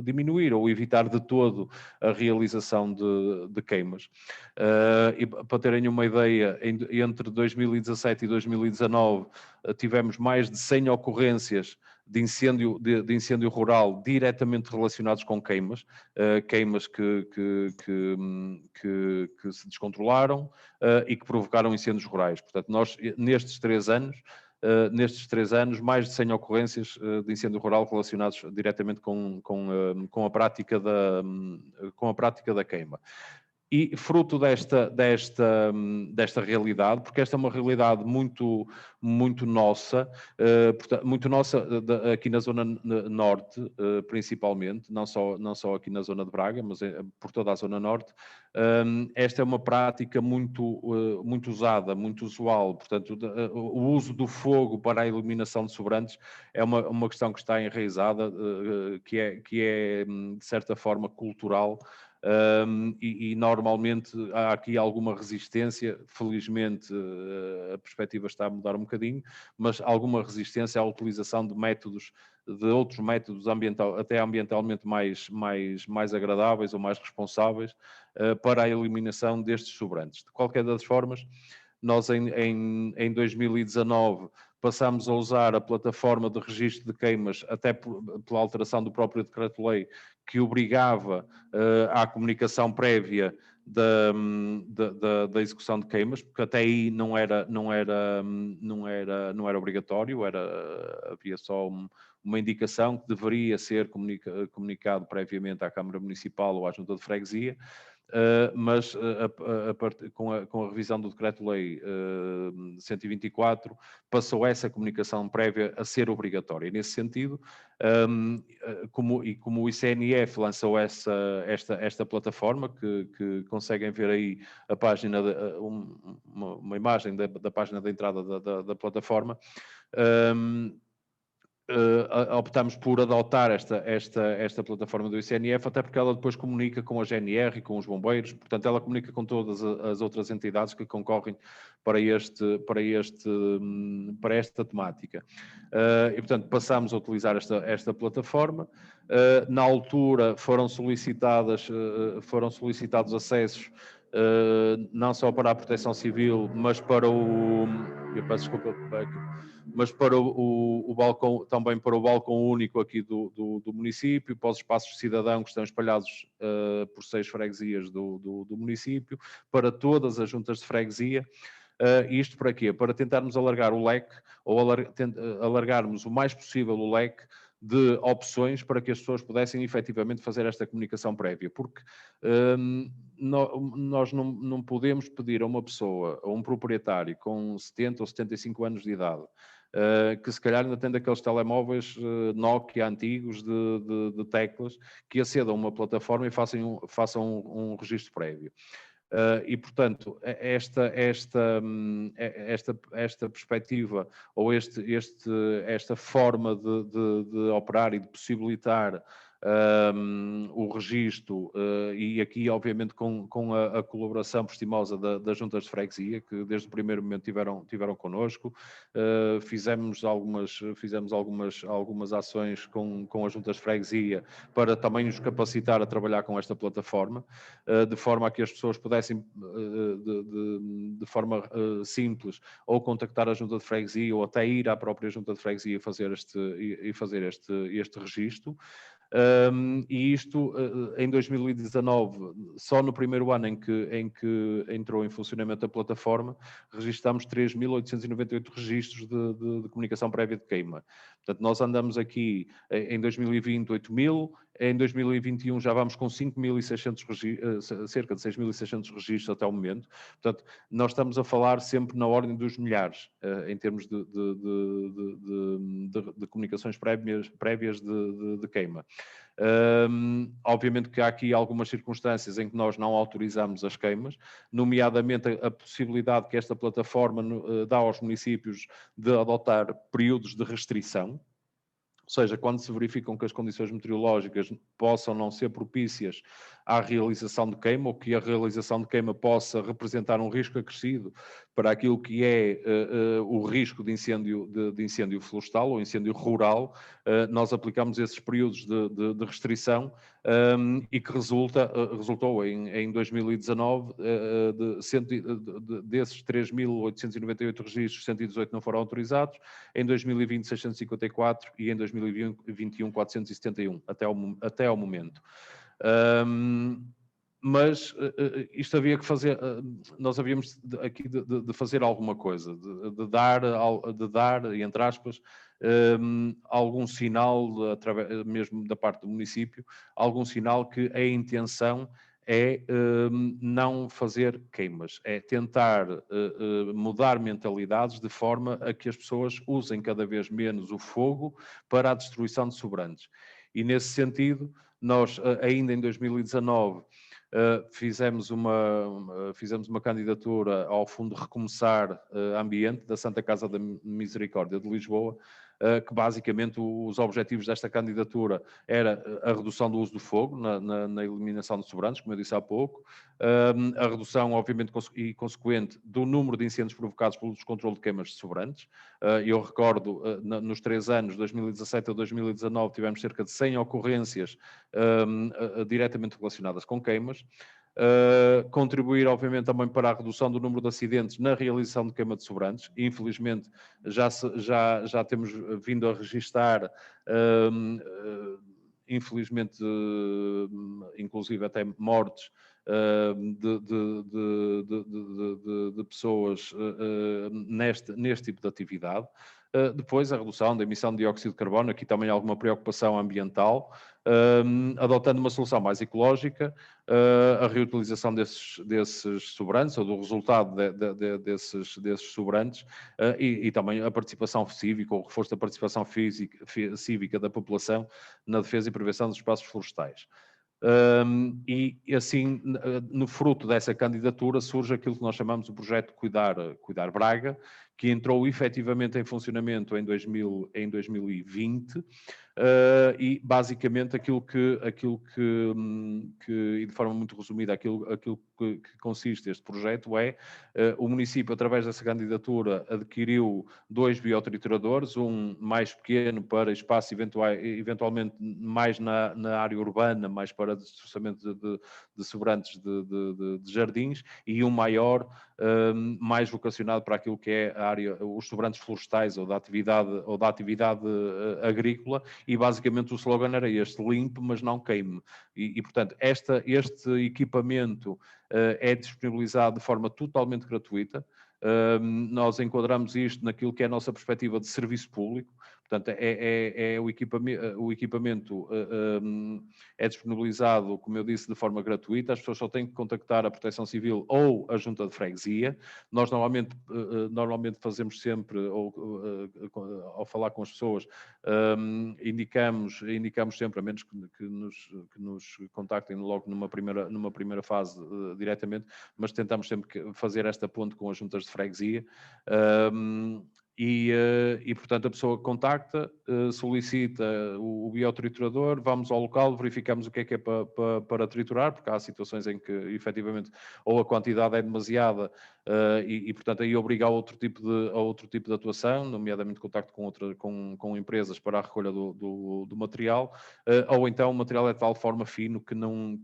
diminuir ou evitar de todo a realização de queimas. E para terem uma ideia, entre 2017 e 2019 tivemos mais de 100 ocorrências de incêndio rural diretamente relacionados com queimas, queimas que se descontrolaram e que provocaram incêndios rurais. Portanto, nós nestes 3 anos, mais de 100 ocorrências de incêndio rural relacionados diretamente com a prática da queima. E fruto desta realidade, porque esta é uma realidade muito nossa, aqui na zona norte, principalmente, não só aqui na zona de Braga, mas por toda a zona norte, esta é uma prática muito usada, muito usual. Portanto, o uso do fogo para a eliminação de sobrantes é uma questão que está enraizada, que é de certa forma cultural. E normalmente há aqui alguma resistência, felizmente a perspectiva está a mudar um bocadinho, mas alguma resistência à utilização de outros métodos até ambientalmente mais agradáveis ou mais responsáveis para a eliminação destes sobrantes. De qualquer das formas, nós em 2019 passámos a usar a plataforma de registro de queimas, até pela alteração do próprio decreto-lei, que obrigava à comunicação prévia da execução de queimas, porque até aí não era obrigatório, havia só uma indicação que deveria ser comunicado previamente à Câmara Municipal ou à Junta de Freguesia. Mas com a revisão do Decreto-Lei 124, passou essa comunicação prévia a ser obrigatória. Nesse sentido, como o ICNF lançou esta plataforma, que conseguem ver aí a página, uma imagem da página de entrada da plataforma, optamos por adotar esta plataforma do ICNF, até porque ela depois comunica com a GNR e com os bombeiros, portanto ela comunica com todas as outras entidades que concorrem para esta temática. E portanto passamos a utilizar esta plataforma. Na altura foram solicitados acessos não só para a Proteção Civil, mas para o balcão, também para o balcão único aqui do município, para os espaços de cidadão que estão espalhados por 6 freguesias do município, para todas as juntas de freguesia. Isto para quê? Para tentarmos alargar o leque, ou alargarmos o mais possível o leque de opções para que as pessoas pudessem efetivamente fazer esta comunicação prévia, porque nós não podemos pedir a uma pessoa, a um proprietário com 70 ou 75 anos de idade, que se calhar ainda tem daqueles telemóveis Nokia antigos de teclas, que acedam a uma plataforma e façam um registro prévio. E, portanto, esta perspectiva ou esta forma de operar e de possibilitar o registro, e aqui, obviamente, com a colaboração prestimosa das juntas de freguesia, que desde o primeiro momento tiveram connosco. Fizemos algumas ações com as juntas de freguesia para também nos capacitar a trabalhar com esta plataforma, de forma a que as pessoas pudessem, de forma simples, ou contactar a junta de freguesia ou até ir à própria junta de freguesia e fazer este registro. E isto em 2019, só no primeiro ano em que entrou em funcionamento a plataforma, registámos 3.898 registros de comunicação prévia de queima. Portanto, nós andamos aqui em 2020 8.000, em 2021 já vamos com 5.600 cerca de 6.600 registros até o momento. Portanto, nós estamos a falar sempre na ordem dos milhares em termos de comunicações prévias de queima. Obviamente que há aqui algumas circunstâncias em que nós não autorizamos as queimas, nomeadamente a possibilidade que esta plataforma dá aos municípios de adotar períodos de restrição. Ou seja, quando se verificam que as condições meteorológicas possam não ser propícias à realização de queima, ou que a realização de queima possa representar um risco acrescido para aquilo que é o risco de incêndio florestal ou incêndio rural, nós aplicamos esses períodos de restrição e que resultou em 2019, desses 3.898 registros, 118 não foram autorizados, em 2020 654 e em 2021 471, até ao momento. Mas isto havia que fazer, nós havíamos aqui de fazer alguma coisa, de dar, entre aspas, algum sinal, através, mesmo da parte do município, algum sinal que a intenção é não fazer queimas, é tentar mudar mentalidades de forma a que as pessoas usem cada vez menos o fogo para a destruição de sobrantes. E nesse sentido, nós ainda em 2019 fizemos uma candidatura ao Fundo Recomeçar Ambiente da Santa Casa da Misericórdia de Lisboa, que basicamente os objetivos desta candidatura era a redução do uso do fogo na eliminação de sobrantes, como eu disse há pouco, a redução, obviamente, e consequente do número de incêndios provocados pelo descontrole de queimas de sobrantes. Eu recordo, nos 3 anos, 2017 a 2019, tivemos cerca de 100 ocorrências diretamente relacionadas com queimas. Contribuir, obviamente, também para a redução do número de acidentes na realização de queima de sobrantes. Infelizmente, já temos vindo a registar, infelizmente, inclusive até mortes de pessoas neste tipo de atividade. Depois, a redução da emissão de dióxido de carbono, aqui também há alguma preocupação ambiental, adotando uma solução mais ecológica, a reutilização desses sobrantes, ou do resultado desses sobrantes, e também a participação cívica, ou o reforço da participação cívica da população na defesa e prevenção dos espaços florestais. E assim, no fruto dessa candidatura, surge aquilo que nós chamamos o projeto Cuidar Braga, que entrou efetivamente em funcionamento em 2020, e basicamente aquilo que e de forma muito resumida, aquilo que consiste este projeto é, o município, através dessa candidatura, adquiriu 2 biotrituradores, um mais pequeno para espaço eventualmente mais na área urbana, mais para destroçamento de sobrantes de jardins, e um maior, mais vocacionado para aquilo que é a área, os sobrantes florestais ou da atividade agrícola, e basicamente o slogan era este: limpe, mas não queime. E portanto, este equipamento é disponibilizado de forma totalmente gratuita. Nós enquadramos isto naquilo que é a nossa perspectiva de serviço público. Portanto, o equipamento é disponibilizado, como eu disse, de forma gratuita. As pessoas só têm que contactar a Proteção Civil ou a Junta de Freguesia. Nós normalmente fazemos sempre, ao falar com as pessoas, indicamos sempre, a menos que nos contactem logo numa primeira fase diretamente, mas tentamos sempre fazer esta ponte com as juntas de freguesia. E, portanto, a pessoa contacta, solicita o biotriturador, vamos ao local, verificamos o que é para triturar, porque há situações em que, efetivamente, ou a quantidade é demasiada portanto, aí obriga a outro tipo de atuação, nomeadamente contacto com empresas para a recolha do material, ou então o material é de tal forma fino que não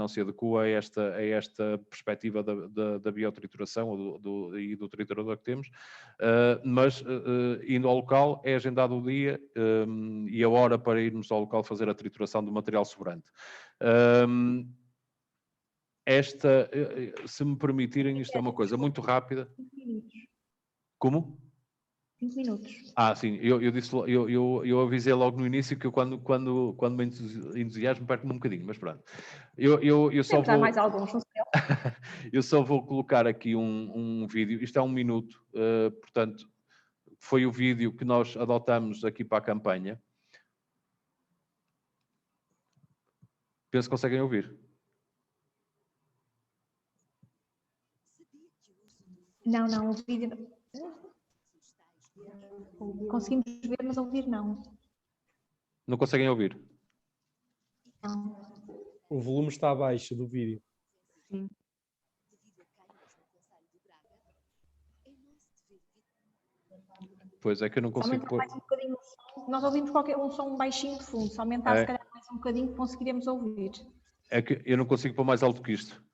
se adequa a esta perspectiva da biotrituração e do triturador que temos. Mas indo ao local é agendado o dia e a hora para irmos ao local fazer a trituração do material sobrante. Se me permitirem, isto é uma coisa muito rápida. 5 minutos. Como? 5 minutos. Sim, eu avisei logo no início que eu quando me entusiasmo perco-me um bocadinho, mas pronto. Eu só vou... mais alguns no céu. Eu só vou colocar aqui um vídeo, isto é 1 minuto, portanto, foi o vídeo que nós adotamos aqui para a campanha. Penso que conseguem ouvir. Não, o vídeo... Conseguimos ver, mas ouvir não. Não conseguem ouvir? Não. O volume está abaixo do vídeo. Sim. Pois é que eu não consigo pôr. Mais um bocadinho o som. Nós ouvimos um som baixinho de fundo. Se aumentar, se calhar, mais um bocadinho, conseguiremos ouvir. É que eu não consigo pôr mais alto que isto.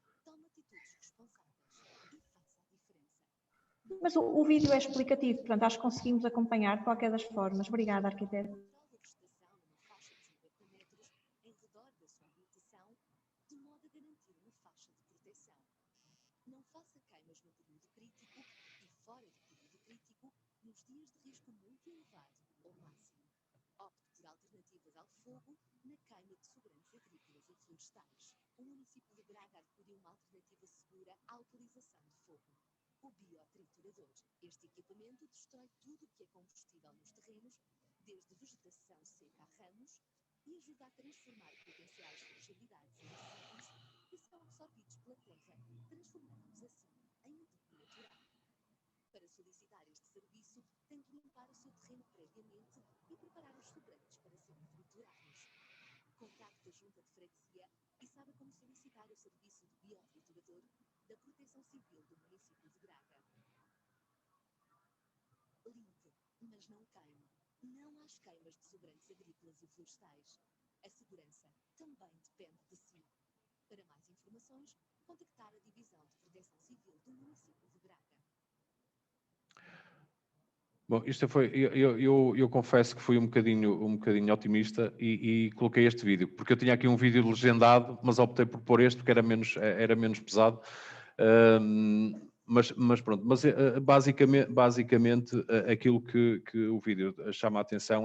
Mas o vídeo é explicativo, portanto, acho que conseguimos acompanhar de qualquer das formas. Obrigada, arquiteto. Não faça queimas no período crítico e fora do período crítico nos dias de risco muito elevado ou máximo. Opte por alternativas ao fogo na queima de sobrantes agrícolas e florestais. O município de Braga adquiriu uma alternativa segura à utilização de fogo. O biotriturador. Este equipamento destrói tudo o que é combustível nos terrenos, desde vegetação seca a ramos, e ajuda a transformar potenciais fragilidades em resíduos que são absorvidos pela terra, transformando-os assim em adubo natural. Para solicitar este serviço, tem que limpar o seu terreno previamente e preparar os sobrantes para serem triturados. Contacte a Junta de Freguesia e saiba como solicitar o serviço de biotriturador da Proteção Civil do município de Braga. Limpe, mas não queime. Não às queimas de sobrantes agrícolas e florestais. A segurança também depende de si. Para mais informações, contactar a Divisão de Proteção Civil do município de Braga. Bom, isto foi, eu confesso que fui um bocadinho otimista e coloquei este vídeo, porque eu tinha aqui um vídeo legendado, mas optei por pôr este, porque era menos pesado. Mas pronto, basicamente aquilo que o vídeo chama a atenção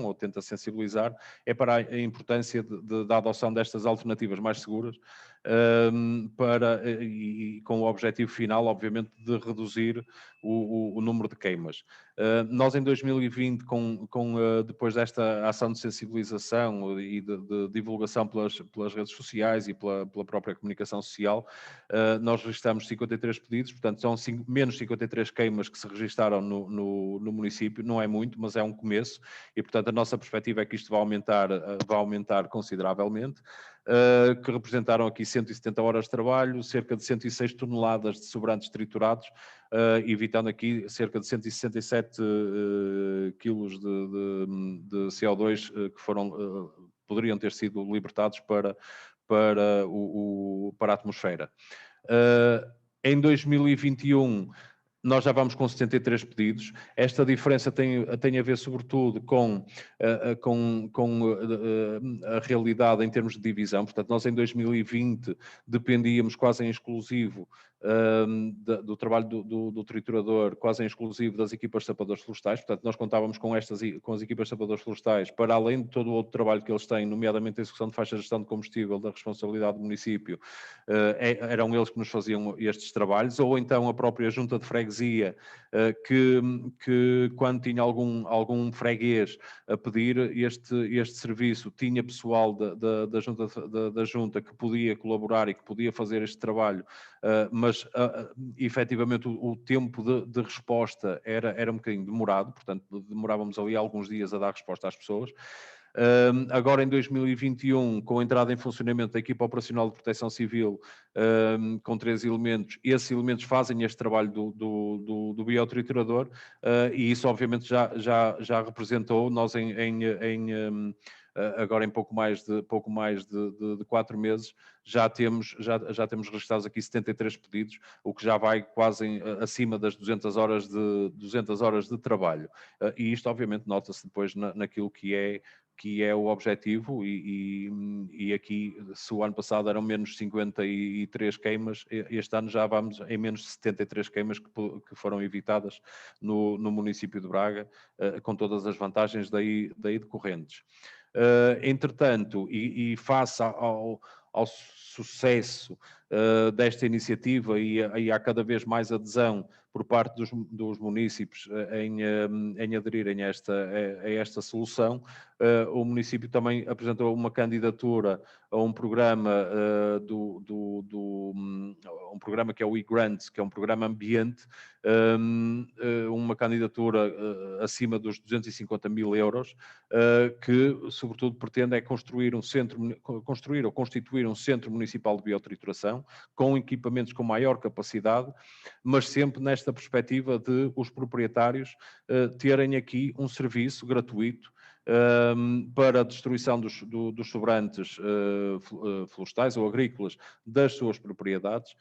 ou tenta sensibilizar é para a importância da adoção destas alternativas mais seguras e com o objetivo final, obviamente, de reduzir o número de queimas. Nós em 2020, depois desta ação de sensibilização e de divulgação pelas redes sociais e pela própria comunicação social, nós registramos 53 pedidos, portanto são menos 53 queimas que se registaram no município, não é muito, mas é um começo e portanto a nossa perspectiva é que isto vai aumentar consideravelmente, que representaram aqui 170 horas de trabalho, cerca de 106 toneladas de sobrantes triturados, evitando aqui cerca de 167 quilos de CO2 que poderiam ter sido libertados para a atmosfera. Em 2021 nós já vamos com 73 pedidos. Esta diferença tem a ver sobretudo com a realidade em termos de divisão. Portanto, nós em 2020 dependíamos quase em exclusivo do trabalho do triturador quase em exclusivo das equipas de sapadores florestais. Portanto, nós contávamos com as equipas de sapadores florestais, para além de todo o outro trabalho que eles têm, nomeadamente a execução de faixas de gestão de combustível da responsabilidade do município, eram eles que nos faziam estes trabalhos, ou então a própria junta de freguesia, que quando tinha algum freguês a pedir este serviço, tinha pessoal da junta que podia colaborar e que podia fazer este trabalho, mas efetivamente o tempo de resposta era um bocadinho demorado, portanto demorávamos ali alguns dias a dar resposta às pessoas. Agora em 2021, com a entrada em funcionamento da equipa operacional de proteção civil, com 3 elementos, esses elementos fazem este trabalho do biotriturador, e isso obviamente já representou, nós agora em pouco mais de 4 meses, já temos registrados aqui 73 pedidos, o que já vai quase acima das 200 horas de trabalho. E isto obviamente nota-se depois naquilo que é o objetivo, e aqui, se o ano passado eram menos 53 queimas, este ano já vamos em menos 73 queimas que foram evitadas no município de Braga, com todas as vantagens daí decorrentes. Entretanto, e face ao sucesso desta iniciativa, e há cada vez mais adesão por parte dos municípios em aderirem a esta solução, o município também apresentou uma candidatura a um programa um programa que é o e-Grants, que é um programa ambiente, uma candidatura acima dos 250 mil euros, que sobretudo pretende construir ou constituir um centro municipal de biotrituração com equipamentos com maior capacidade, mas sempre nesta perspectiva de os proprietários terem aqui um serviço gratuito para a destruição dos sobrantes florestais ou agrícolas das suas propriedades,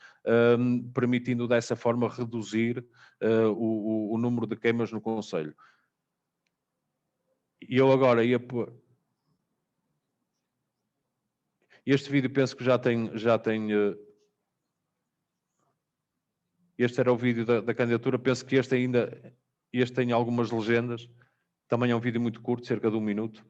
permitindo dessa forma reduzir o número de queimas no concelho. E eu agora ia pôr... Este vídeo penso que já tem este era o vídeo da candidatura, penso que este tem algumas legendas. Também é um vídeo muito curto, cerca de 1 minuto.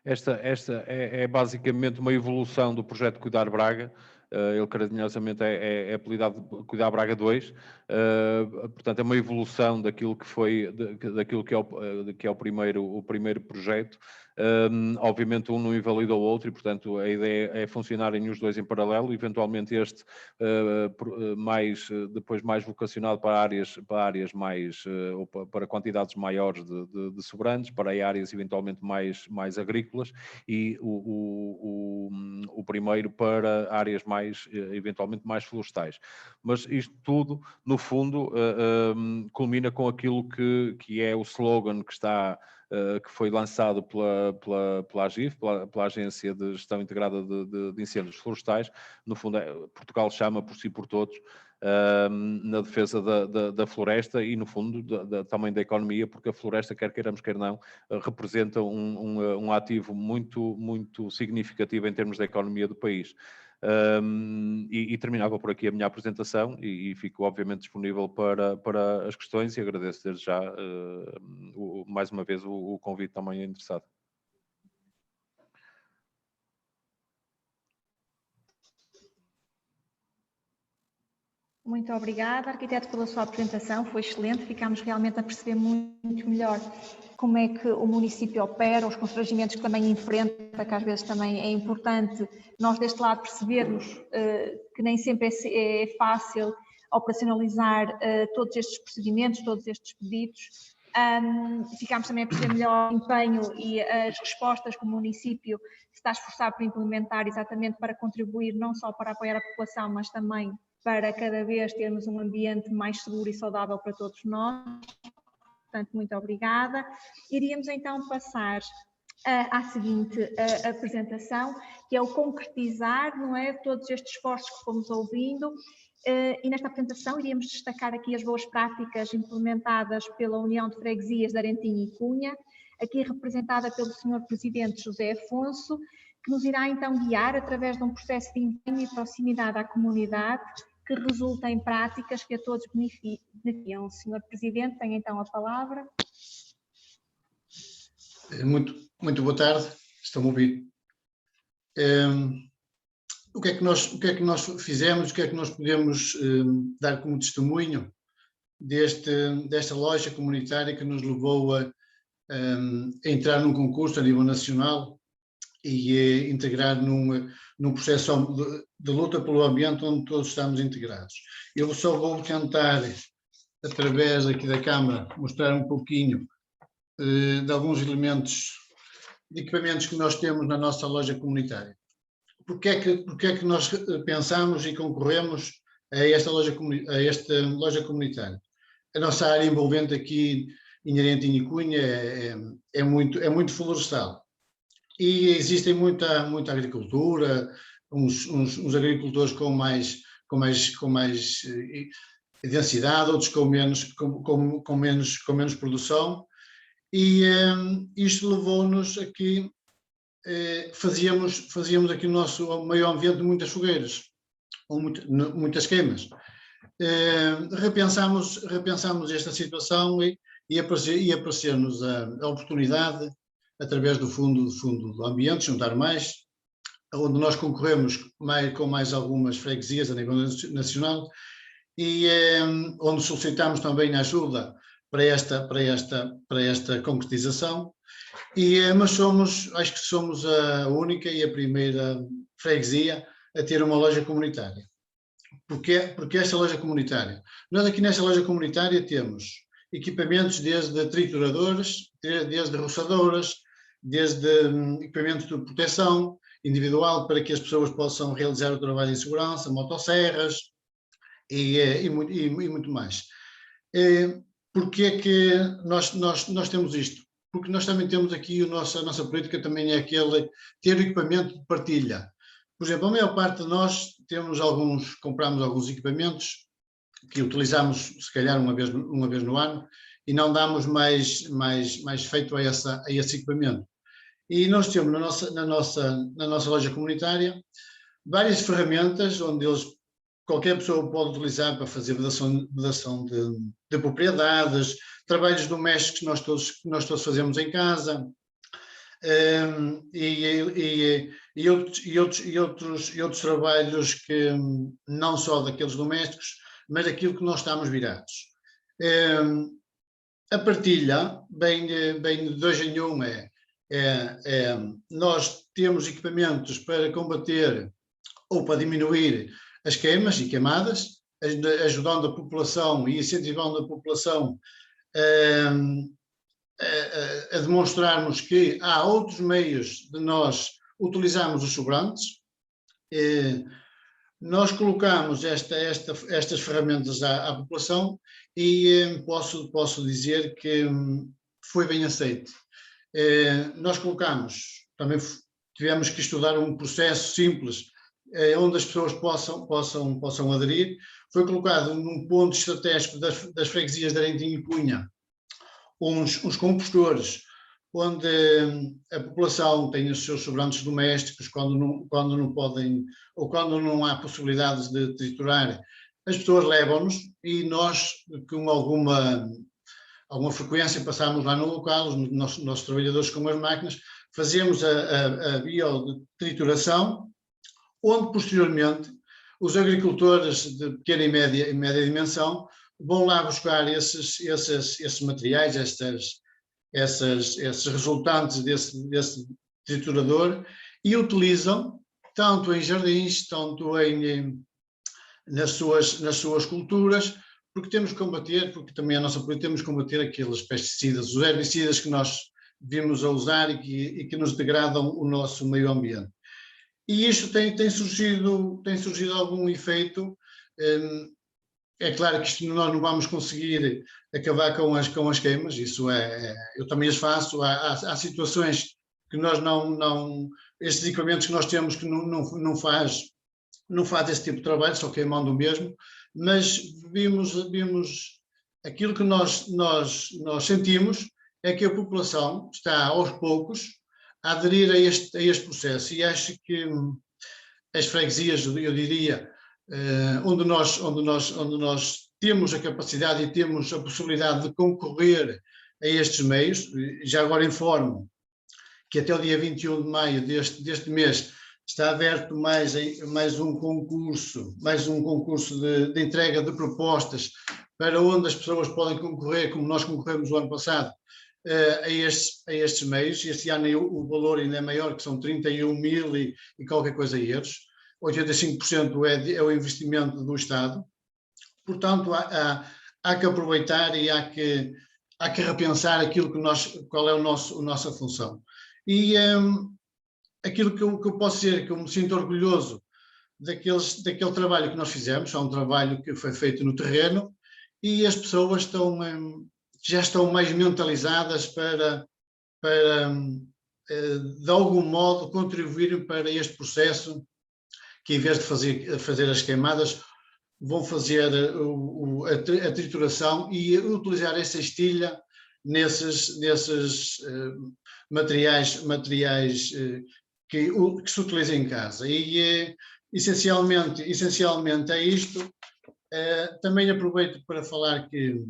Esta é basicamente uma evolução do projeto Cuidar Braga. Ele carinhosamente é apelidado Cuidar Braga 2, portanto é uma evolução daquilo que é o primeiro projeto. Obviamente um não invalida o outro, e portanto a ideia é funcionarem os dois em paralelo, eventualmente este depois mais vocacionado para áreas mais, ou para quantidades maiores de sobrantes, para áreas eventualmente mais agrícolas, e o primeiro para áreas eventualmente mais florestais. Mas isto tudo, no fundo, culmina com aquilo que é o slogan que foi lançado pela AGIF, pela Agência de Gestão Integrada de Incêndios Florestais. No fundo, Portugal chama por si por todos, na defesa da floresta e, no fundo, também da economia, porque a floresta, quer queiramos, quer não, representa um ativo muito, muito significativo em termos da economia do país. E terminava por aqui a minha apresentação, e fico obviamente disponível para as questões, e agradeço desde já mais uma vez o convite também interessado. Muito obrigada, arquiteto, pela sua apresentação, foi excelente, ficámos realmente a perceber muito melhor como é que o município opera, os constrangimentos que também enfrenta, que às vezes também é importante nós deste lado percebermos que nem sempre é fácil operacionalizar todos estes procedimentos, todos estes pedidos, Ficámos também a perceber melhor o empenho e as respostas que o município se está a esforçar por implementar, exatamente para contribuir não só para apoiar a população, mas também para cada vez termos um ambiente mais seguro e saudável para todos nós. Portanto, muito obrigada. Iríamos então passar à seguinte apresentação, que é o concretizar, não é, todos estes esforços que fomos ouvindo. E nesta apresentação iríamos destacar aqui as boas práticas implementadas pela União de Freguesias de Arentim e Cunha, aqui representada pelo Sr. Presidente José Afonso, que nos irá então guiar através de um processo de empenho e proximidade à comunidade, que resulta em práticas que a todos beneficiam. Sr. Presidente, tem então a palavra. Muito boa tarde, estão-me a ouvir. O que é que nós fizemos, o que é que nós podemos dar como testemunho desta loja comunitária que nos levou a entrar num concurso a nível nacional e a integrar num processo de luta pelo ambiente onde todos estamos integrados. Eu só vou tentar, através aqui da Câmara, mostrar um pouquinho de alguns elementos, de equipamentos que nós temos na nossa loja comunitária. Porque é que nós pensamos e concorremos a esta loja comunitária? A nossa área envolvente aqui em Arentim e Cunha é muito florestal. E existem muita agricultura, uns agricultores com mais densidade, outros com menos produção. E isto levou-nos a que fazíamos aqui no nosso meio ambiente muitas fogueiras, ou muitas queimas. Repensámos esta situação e apareceu-nos a oportunidade, através do Fundo do Ambiente, juntar mais, onde nós concorremos com mais algumas freguesias a nível nacional e onde solicitamos também ajuda para esta concretização. Mas acho que somos a única e a primeira freguesia a ter uma loja comunitária. Porque esta loja comunitária? Nós aqui nesta loja comunitária temos equipamentos desde trituradores, desde roçadoras, desde equipamentos de proteção individual para que as pessoas possam realizar o trabalho em segurança, motosserras e muito mais. Porque é que nós temos isto? Porque nós também temos aqui a nossa política também é ter o equipamento de partilha. Por exemplo, a maior parte de nós compramos alguns equipamentos que utilizamos se calhar uma vez no ano e não damos mais feito a esse equipamento. E nós temos na nossa loja comunitária várias ferramentas onde qualquer pessoa pode utilizar para fazer vedação de propriedades, trabalhos domésticos que nós todos fazemos em casa, e outros trabalhos que não só daqueles domésticos, mas daquilo que nós estamos virados. A partilha, bem de dois em um, nós temos equipamentos para combater ou para diminuir as queimas e queimadas, ajudando a população e incentivando a população a demonstrarmos que há outros meios de nós utilizarmos os sobrantes. Nós colocamos estas ferramentas à população e posso dizer que foi bem aceito. Nós também tivemos que estudar um processo simples onde as pessoas possam aderir. Foi colocado num ponto estratégico das freguesias de Arentim e Cunha uns compostores, onde a população tem os seus sobrantes domésticos quando não podem, ou quando não há possibilidades de triturar, as pessoas levam-nos e nós, com alguma frequência, passamos lá no local, os nossos trabalhadores com as máquinas, fazemos a biotrituração, onde posteriormente os agricultores de pequena e média dimensão vão lá buscar esses materiais, esses resultantes desse triturador e utilizam tanto em jardins, tanto nas suas culturas, porque temos que combater, porque também a nossa política temos que combater aqueles pesticidas, os herbicidas que nós vimos a usar e que nos degradam o nosso meio ambiente. E isto tem surgido algum efeito. É claro que isto nós não vamos conseguir acabar com as queimas, isso eu também as faço. Há situações que nós estes equipamentos que nós temos que não faz esse tipo de trabalho, só queimando mesmo, mas vimos aquilo que nós sentimos é que a população está aos poucos a aderir a este processo, e acho que as freguesias, eu diria, onde nós temos a capacidade e temos a possibilidade de concorrer a estes meios, já agora informo que até o dia 21 de maio deste mês está aberto mais um concurso de entrega de propostas para onde as pessoas podem concorrer, como nós concorremos o ano passado, a estes meios. Este ano o valor ainda é maior, que são 31.000 e qualquer coisa euros. 85% é o investimento do Estado. Portanto, há que aproveitar e há que repensar aquilo qual é a nossa função. E aquilo que eu posso dizer, que eu me sinto orgulhoso daquele trabalho que nós fizemos. É um trabalho que foi feito no terreno e as pessoas já estão mais mentalizadas para de algum modo contribuírem para este processo, que em vez de fazer as queimadas, vão fazer a trituração e utilizar essa estilha nesses materiais que se utilizam em casa. E essencialmente é isto. Também aproveito para falar que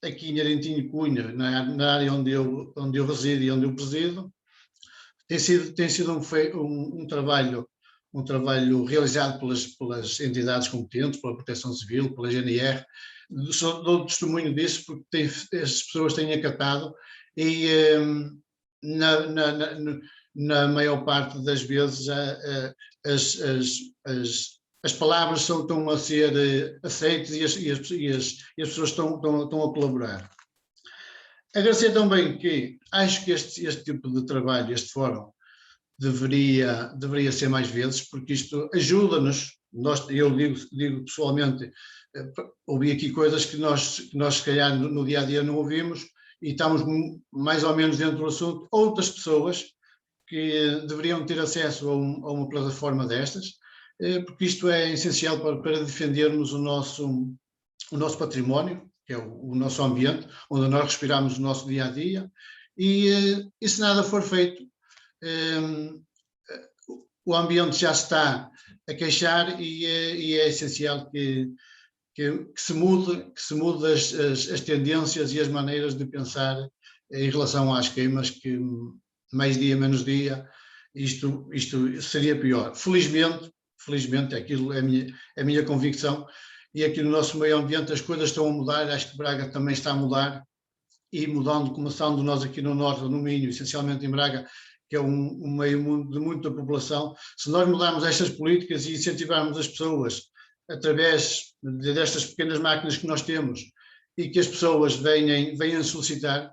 aqui em Arentinho Cunha, na área onde eu resido e onde eu presido, tem sido um trabalho realizado pelas entidades competentes, pela Proteção Civil, pela GNR. Dou testemunho disso porque as pessoas têm acatado e na maior parte das vezes as palavras estão a ser aceitas e as pessoas estão a colaborar. Agradecer também que acho que este tipo de trabalho, este fórum, deveria ser mais vezes, porque isto ajuda-nos. Eu digo pessoalmente, ouvi aqui coisas que nós se calhar no dia a dia não ouvimos e estamos mais ou menos dentro do assunto. Outras pessoas que deveriam ter acesso a uma plataforma destas, porque isto é essencial para defendermos o nosso património, que é o nosso ambiente, onde nós respiramos o nosso dia a dia, e se nada for feito, o ambiente já está a queixar e é essencial que se mude as tendências e as maneiras de pensar em relação às queimas, que mais dia, menos dia, isto seria pior. Felizmente, aquilo é a minha convicção, e aqui no nosso meio ambiente as coisas estão a mudar. Acho que Braga também está a mudar, e mudando, começando nós aqui no Norte, no Minho, essencialmente em Braga, que é um meio de muita população. Se nós mudarmos estas políticas e incentivarmos as pessoas através destas pequenas máquinas que nós temos, e que as pessoas venham solicitar,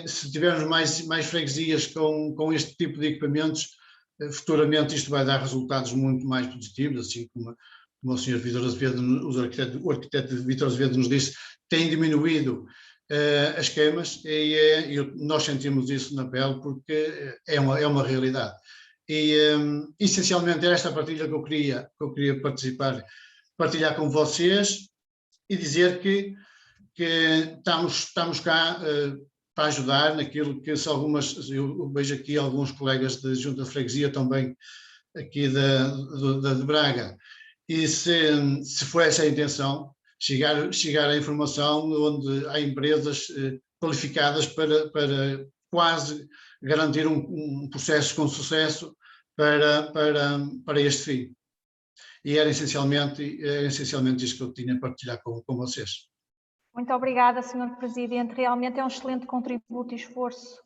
se tivermos mais freguesias com este tipo de equipamentos, futuramente isto vai dar resultados muito mais positivos, assim como o Sr. Vítor Azevedo, o arquiteto Vítor Azevedo nos disse, tem diminuído as queimas, e nós sentimos isso na pele, porque é uma realidade. E essencialmente era esta partilha que eu queria partilhar com vocês, e dizer que estamos cá para ajudar naquilo que eu vejo aqui alguns colegas da Junta de Freguesia também aqui de Braga, e se for essa a intenção, chegar à informação onde há empresas qualificadas para quase garantir um processo com sucesso para este fim. E era essencialmente isto que eu tinha a partilhar com vocês. Muito obrigada, Sr. Presidente. Realmente é um excelente contributo e esforço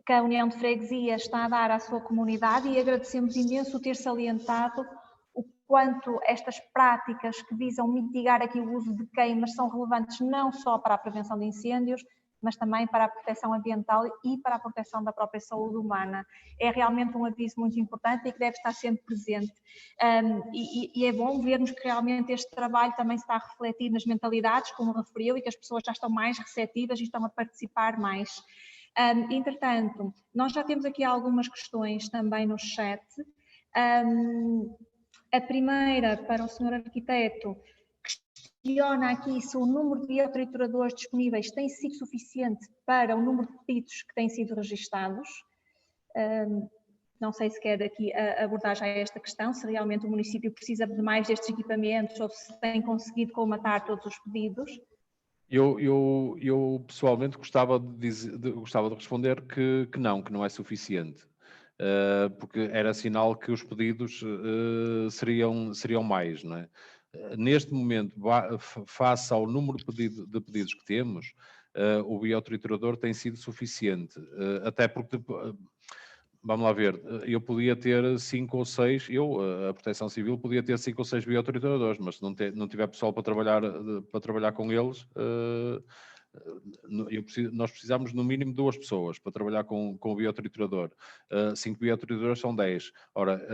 que a União de Freguesias está a dar à sua comunidade, e agradecemos imenso ter salientado o quanto estas práticas que visam mitigar aqui o uso de queimas são relevantes não só para a prevenção de incêndios, mas também para a proteção ambiental e para a proteção da própria saúde humana. É realmente um aviso muito importante e que deve estar sempre presente. E é bom vermos que realmente este trabalho também se está a refletir nas mentalidades, como referiu, e que as pessoas já estão mais receptivas e estão a participar mais. Entretanto, nós já temos aqui algumas questões também no chat. A primeira, para o Sr. Arquiteto, questiona aqui se o número de biotrituradores disponíveis tem sido suficiente para o número de pedidos que têm sido registados. Não sei se quer aqui abordar já esta questão, se realmente o município precisa de mais destes equipamentos ou se tem conseguido colmatar todos os pedidos. Eu pessoalmente gostava de responder que não é suficiente. Porque era sinal que os pedidos seriam mais, não é? Neste momento, face ao número de pedidos que temos, o biotriturador tem sido suficiente, até porque, vamos lá ver, eu podia ter 5 ou 6, a Proteção Civil podia ter 5 ou 6 biotrituradores, mas se não tiver pessoal para trabalhar com eles, nós precisamos no mínimo 2 pessoas para trabalhar com o biotriturador. 5 biotrituradores são 10. Ora,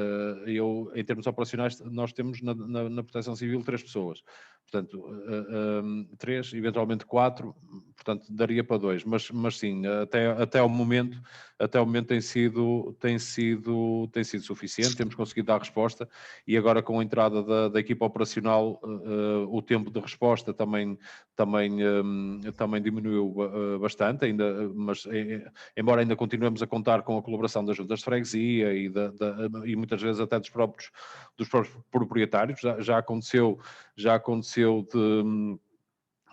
em termos operacionais, nós temos na Proteção Civil 3 pessoas. Portanto, 3, eventualmente 4, portanto, daria para 2. Mas sim, até ao momento tem sido suficiente, temos conseguido dar resposta e agora com a entrada da equipa operacional, o tempo de resposta também diminuiu bastante, mas embora ainda continuemos a contar com a colaboração das juntas de freguesia e muitas vezes até dos próprios proprietários, já aconteceu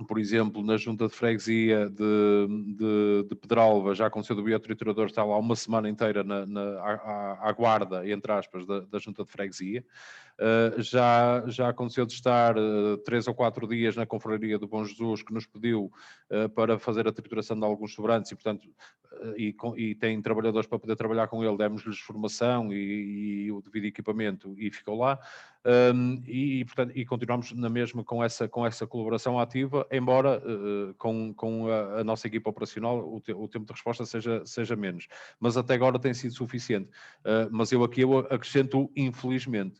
por exemplo, na junta de freguesia de Pedralva, já aconteceu do biotriturador estar lá uma semana inteira à guarda, entre aspas, da junta de freguesia. Já aconteceu de estar 3 ou 4 dias na confraria do Bom Jesus, que nos pediu para fazer a trituração de alguns sobrantes e, portanto, e tem trabalhadores para poder trabalhar com ele, demos-lhes formação e o devido equipamento e ficou lá. Portanto, continuamos na mesma com essa colaboração ativa, embora com a nossa equipa operacional o tempo de resposta seja menos. Mas até agora tem sido suficiente. Mas eu acrescento infelizmente.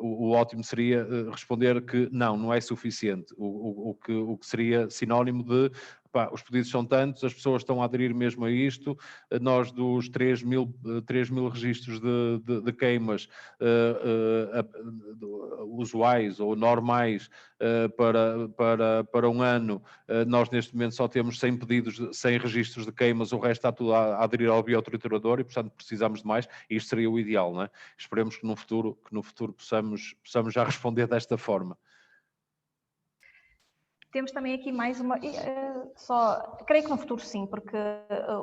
O ótimo seria responder que não é suficiente, o que seria sinónimo de os pedidos são tantos, as pessoas estão a aderir mesmo a isto, nós dos 3 mil registros de queimas usuais ou normais para um ano, nós neste momento só temos 100 pedidos, 100 registros de queimas, o resto está tudo a aderir ao biotriturador e, portanto, precisamos de mais, e isto seria o ideal, não é? Esperemos que no futuro possamos já responder desta forma. Temos também aqui mais uma, creio que no futuro sim, porque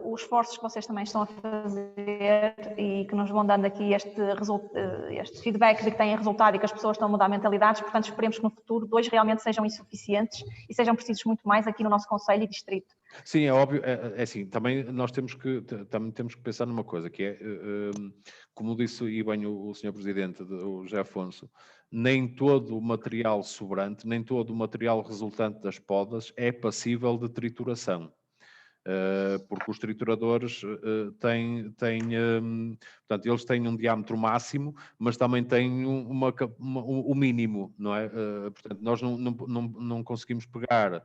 os esforços que vocês também estão a fazer e que nos vão dando aqui este feedback de que têm resultado e que as pessoas estão a mudar mentalidades, portanto esperemos que no futuro 2 realmente sejam insuficientes e sejam precisos muito mais aqui no nosso concelho e distrito. Sim, é óbvio, é assim, também nós temos que pensar numa coisa, que é, como disse e bem o Sr. Presidente, o José Afonso, nem todo o material sobrante, nem todo o material resultante das podas é passível de trituração. Porque os trituradores portanto, eles têm um diâmetro máximo, mas também têm o mínimo, não é? Portanto, nós não conseguimos pegar,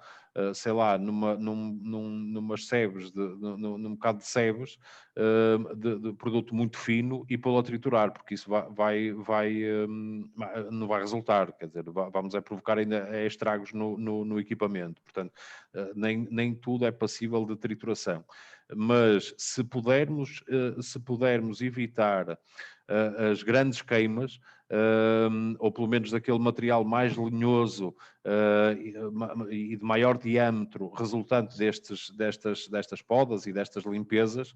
sei lá, numas sebes, num bocado de sebes, de produto muito fino e pô-lo a triturar, porque isso não vai resultar, quer dizer, vamos provocar ainda estragos no equipamento. Portanto, nem tudo é passível de trituração, mas se pudermos evitar as grandes queimas, ou pelo menos daquele material mais lenhoso e de maior diâmetro resultante destas podas e destas limpezas,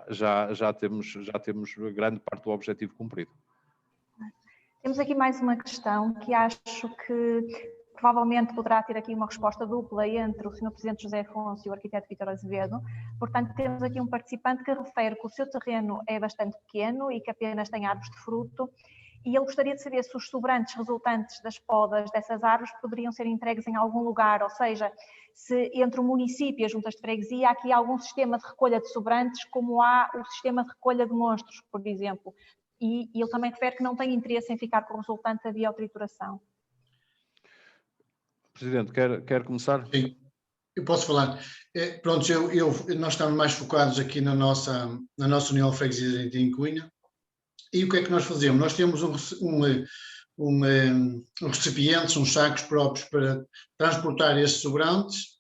já temos grande parte do objetivo cumprido. Temos aqui mais uma questão que acho que provavelmente poderá ter aqui uma resposta dupla entre o Sr. Presidente José Afonso e o arquiteto Vítor Azevedo. Portanto, temos aqui um participante que refere que o seu terreno é bastante pequeno e que apenas tem árvores de fruto e ele gostaria de saber se os sobrantes resultantes das podas dessas árvores poderiam ser entregues em algum lugar, ou seja, se entre o município e as juntas de freguesia há aqui algum sistema de recolha de sobrantes, como há o sistema de recolha de monstros, por exemplo. E ele também refere que não tem interesse em ficar com o resultante da biotrituração. Presidente, quer começar? Sim, eu posso falar. Pronto, nós estamos mais focados aqui na nossa União de Freguesias em Cunha. E o que é que nós fazemos? Nós temos recipientes, uns sacos próprios para transportar esses sobrantes.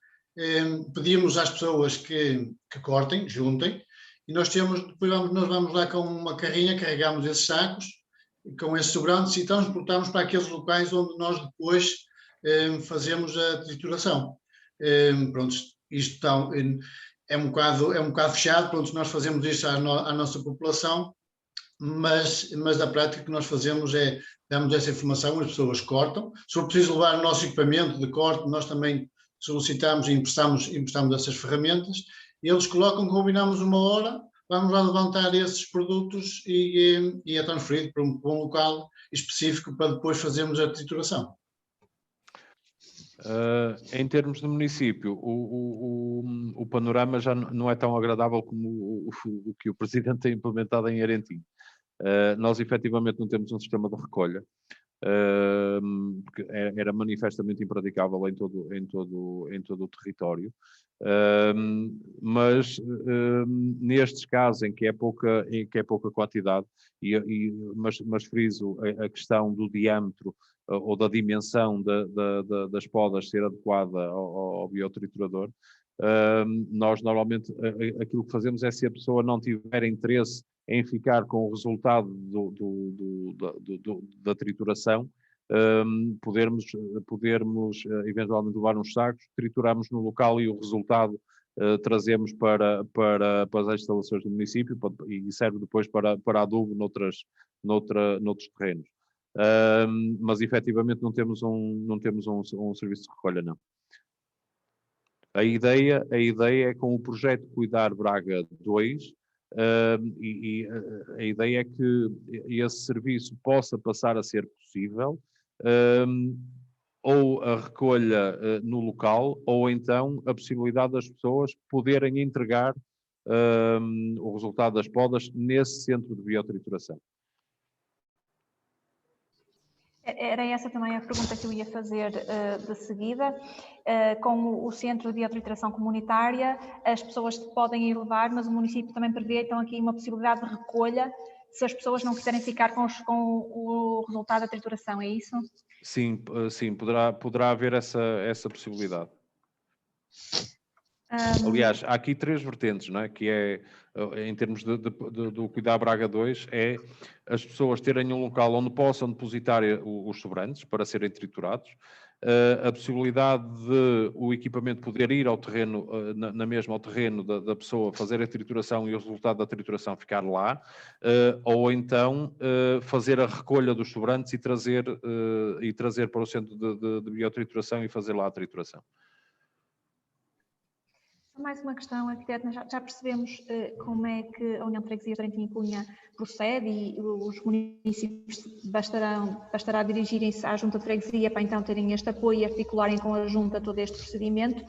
Pedimos às pessoas que cortem, juntem, e depois nós vamos lá com uma carrinha, carregamos esses sacos com esses sobrantes e transportamos para aqueles locais onde nós depois fazemos a trituração. Pronto, isto é um bocado fechado, pronto, nós fazemos isto à nossa população, mas na prática o que nós fazemos é damos essa informação, as pessoas cortam. Se for preciso levar o nosso equipamento de corte, nós também solicitamos e emprestamos essas ferramentas. Eles colocam, combinamos uma hora, vamos lá levantar esses produtos e é transferido para um local específico para depois fazermos a trituração. Em termos de município, o panorama já não é tão agradável como o que o Presidente tem implementado em Arentim. Nós efetivamente não temos um sistema de recolha, porque era manifestamente impraticável em todo o território, mas nestes casos em que é pouca quantidade, mas friso a questão do diâmetro ou da dimensão das podas ser adequada ao biotriturador, nós normalmente aquilo que fazemos é, se a pessoa não tiver interesse em ficar com o resultado da trituração, podermos eventualmente levar uns sacos, trituramos no local e o resultado trazemos para as instalações do município e serve depois para adubo noutros terrenos. Mas efetivamente não temos um serviço de recolha, não. A ideia é, com o projeto Cuidar Braga 2, a ideia é que esse serviço possa passar a ser possível, ou a recolha no local, ou então a possibilidade das pessoas poderem entregar o resultado das podas nesse centro de biotrituração. Era essa também a pergunta que eu ia fazer de seguida. Com o Centro de Biotrituração Comunitária, as pessoas podem ir levar, mas o município também prevê então aqui uma possibilidade de recolha se as pessoas não quiserem ficar com o resultado da trituração, é isso? Sim, poderá haver essa possibilidade. Aliás, há aqui 3 vertentes, não é? Que é, em termos do Cuidar Braga 2, é as pessoas terem um local onde possam depositar os sobrantes para serem triturados, a possibilidade de o equipamento poder ir ao terreno, na mesma ao terreno da pessoa, fazer a trituração e o resultado da trituração ficar lá, ou então fazer a recolha dos sobrantes e trazer para o centro de biotrituração e fazer lá a trituração. Mais uma questão, arquiteto, já percebemos como é que a União de Freguesias de Arentim e Cunha procede e os municípios bastará dirigirem-se à Junta de Freguesia para então terem este apoio e articularem com a Junta todo este procedimento.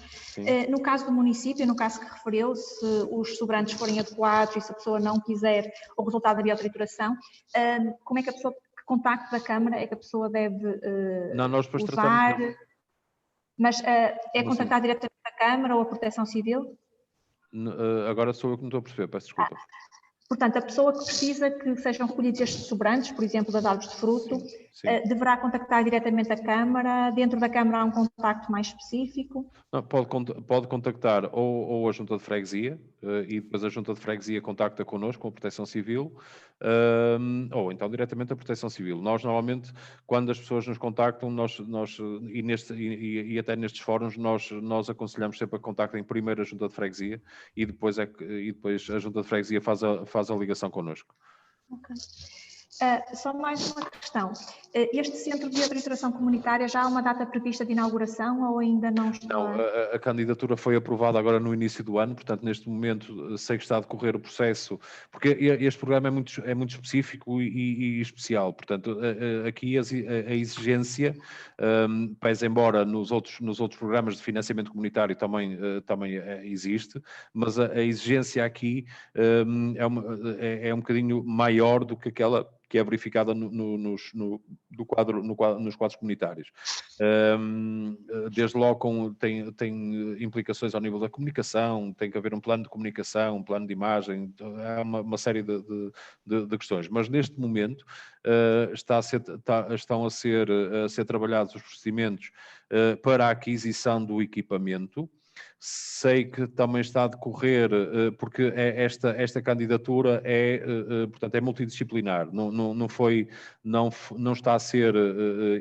No caso do município, no caso que referiu, se os sobrantes forem adequados e se a pessoa não quiser o resultado da biotrituração, como é que a pessoa, que contacto da Câmara é que a pessoa deve usar? Mas é contactar diretamente a Câmara ou a Proteção Civil? Agora sou eu que não estou a perceber, peço desculpa. Portanto, a pessoa que precisa que sejam recolhidos estes sobrantes, por exemplo, das árvores de fruto, deverá contactar diretamente a Câmara. Dentro da Câmara há um contacto mais específico? Não, pode contactar ou a Junta de Freguesia, e depois a Junta de Freguesia contacta connosco, com a Proteção Civil, ou então diretamente a Proteção Civil. Nós, normalmente, quando as pessoas nos contactam, e até nestes fóruns, nós aconselhamos sempre a contactem primeiro a Junta de Freguesia e depois a Junta de Freguesia faz a ligação connosco. Ok. Só mais uma questão. Este centro de arbitration comunitária já há uma data prevista de inauguração ou ainda não está? Não, a candidatura foi aprovada agora no início do ano, portanto, neste momento sei que está a decorrer o processo, porque este programa é muito específico e especial, portanto, aqui a exigência, pese embora nos outros programas de financiamento comunitário também existe, mas a exigência aqui é um bocadinho maior do que aquela que é verificada nos quadros comunitários. Desde logo tem implicações ao nível da comunicação, tem que haver um plano de comunicação, um plano de imagem, há uma série de questões. Mas neste momento estão a ser trabalhados os procedimentos para a aquisição do equipamento. Sei que também está a decorrer, porque esta candidatura portanto, é multidisciplinar, não está a ser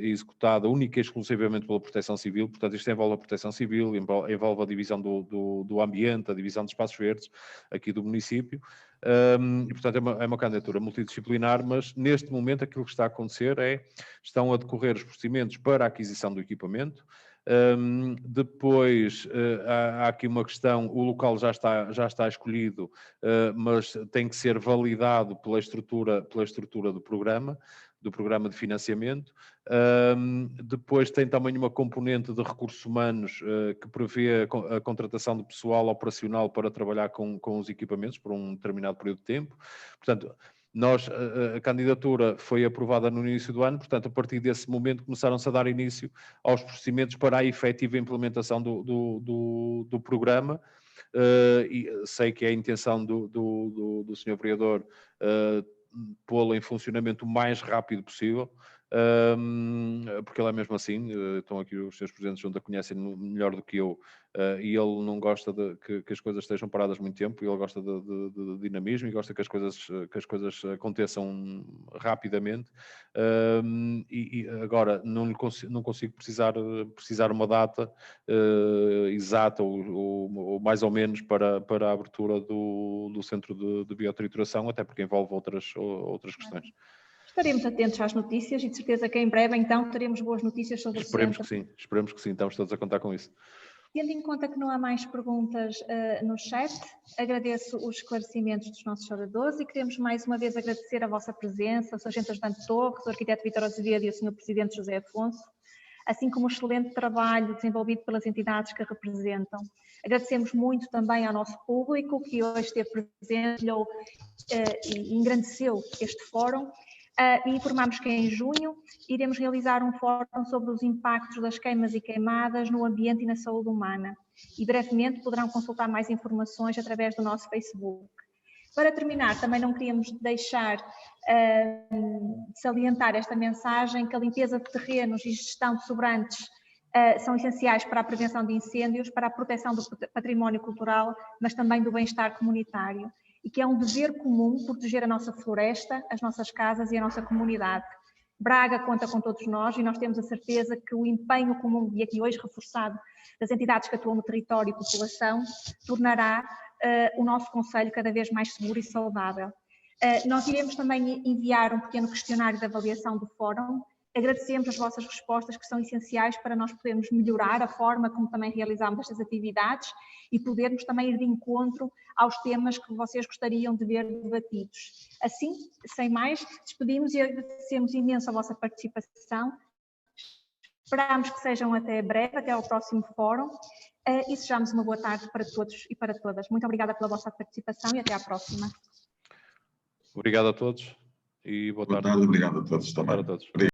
executada única e exclusivamente pela Proteção Civil, portanto isto envolve a Proteção Civil, envolve a divisão do ambiente, a divisão de espaços verdes aqui do município, e portanto é uma candidatura multidisciplinar, mas neste momento aquilo que está a acontecer estão a decorrer os procedimentos para a aquisição do equipamento. Depois há aqui uma questão, o local já está escolhido, mas tem que ser validado pela estrutura do programa de financiamento. Depois tem também uma componente de recursos humanos que prevê a contratação de pessoal operacional para trabalhar com os equipamentos por um determinado período de tempo. Portanto, a candidatura foi aprovada no início do ano, portanto, a partir desse momento começaram-se a dar início aos procedimentos para a efetiva implementação do programa, e sei que é a intenção do Sr. Vereador pô-lo em funcionamento o mais rápido possível, porque ele é mesmo assim, estão aqui os seus presidentes junto, conhecem melhor do que eu, e ele não gosta que as coisas estejam paradas muito tempo, ele gosta de dinamismo e gosta que as coisas aconteçam rapidamente, e agora não consigo precisar uma data exata ou mais ou menos para a abertura do centro de biotrituração, até porque envolve outras questões. Estaremos atentos às notícias e de certeza que em breve, então, teremos boas notícias sobre o centro. Esperemos que sim, estamos todos a contar com isso. Tendo em conta que não há mais perguntas no chat, agradeço os esclarecimentos dos nossos oradores e queremos mais uma vez agradecer a vossa presença, o Sr. Agente Ajudante Torres, o Arquiteto Vítor Azevedo e o Sr. Presidente José Afonso, assim como o excelente trabalho desenvolvido pelas entidades que representam. Agradecemos muito também ao nosso público que hoje esteve presente e engrandeceu este fórum. E informamos que em junho iremos realizar um fórum sobre os impactos das queimas e queimadas no ambiente e na saúde humana. E brevemente poderão consultar mais informações através do nosso Facebook. Para terminar, também não queríamos deixar de salientar esta mensagem que a limpeza de terrenos e gestão de sobrantes são essenciais para a prevenção de incêndios, para a proteção do património cultural, mas também do bem-estar comunitário. E que é um dever comum proteger a nossa floresta, as nossas casas e a nossa comunidade. Braga conta com todos nós e nós temos a certeza que o empenho comum e aqui hoje reforçado das entidades que atuam no território e população tornará o nosso concelho cada vez mais seguro e saudável. Nós iremos também enviar um pequeno questionário de avaliação do fórum. Agradecemos as vossas respostas que são essenciais para nós podermos melhorar a forma como também realizamos estas atividades e podermos também ir de encontro aos temas que vocês gostariam de ver debatidos. Assim, sem mais, despedimos e agradecemos imenso a vossa participação. Esperamos que sejam até breve, até ao próximo fórum, e sejamos uma boa tarde para todos e para todas. Muito obrigada pela vossa participação e até à próxima. Obrigado a todos e boa tarde. Boa tarde, obrigado a todos também. Boa tarde a todos.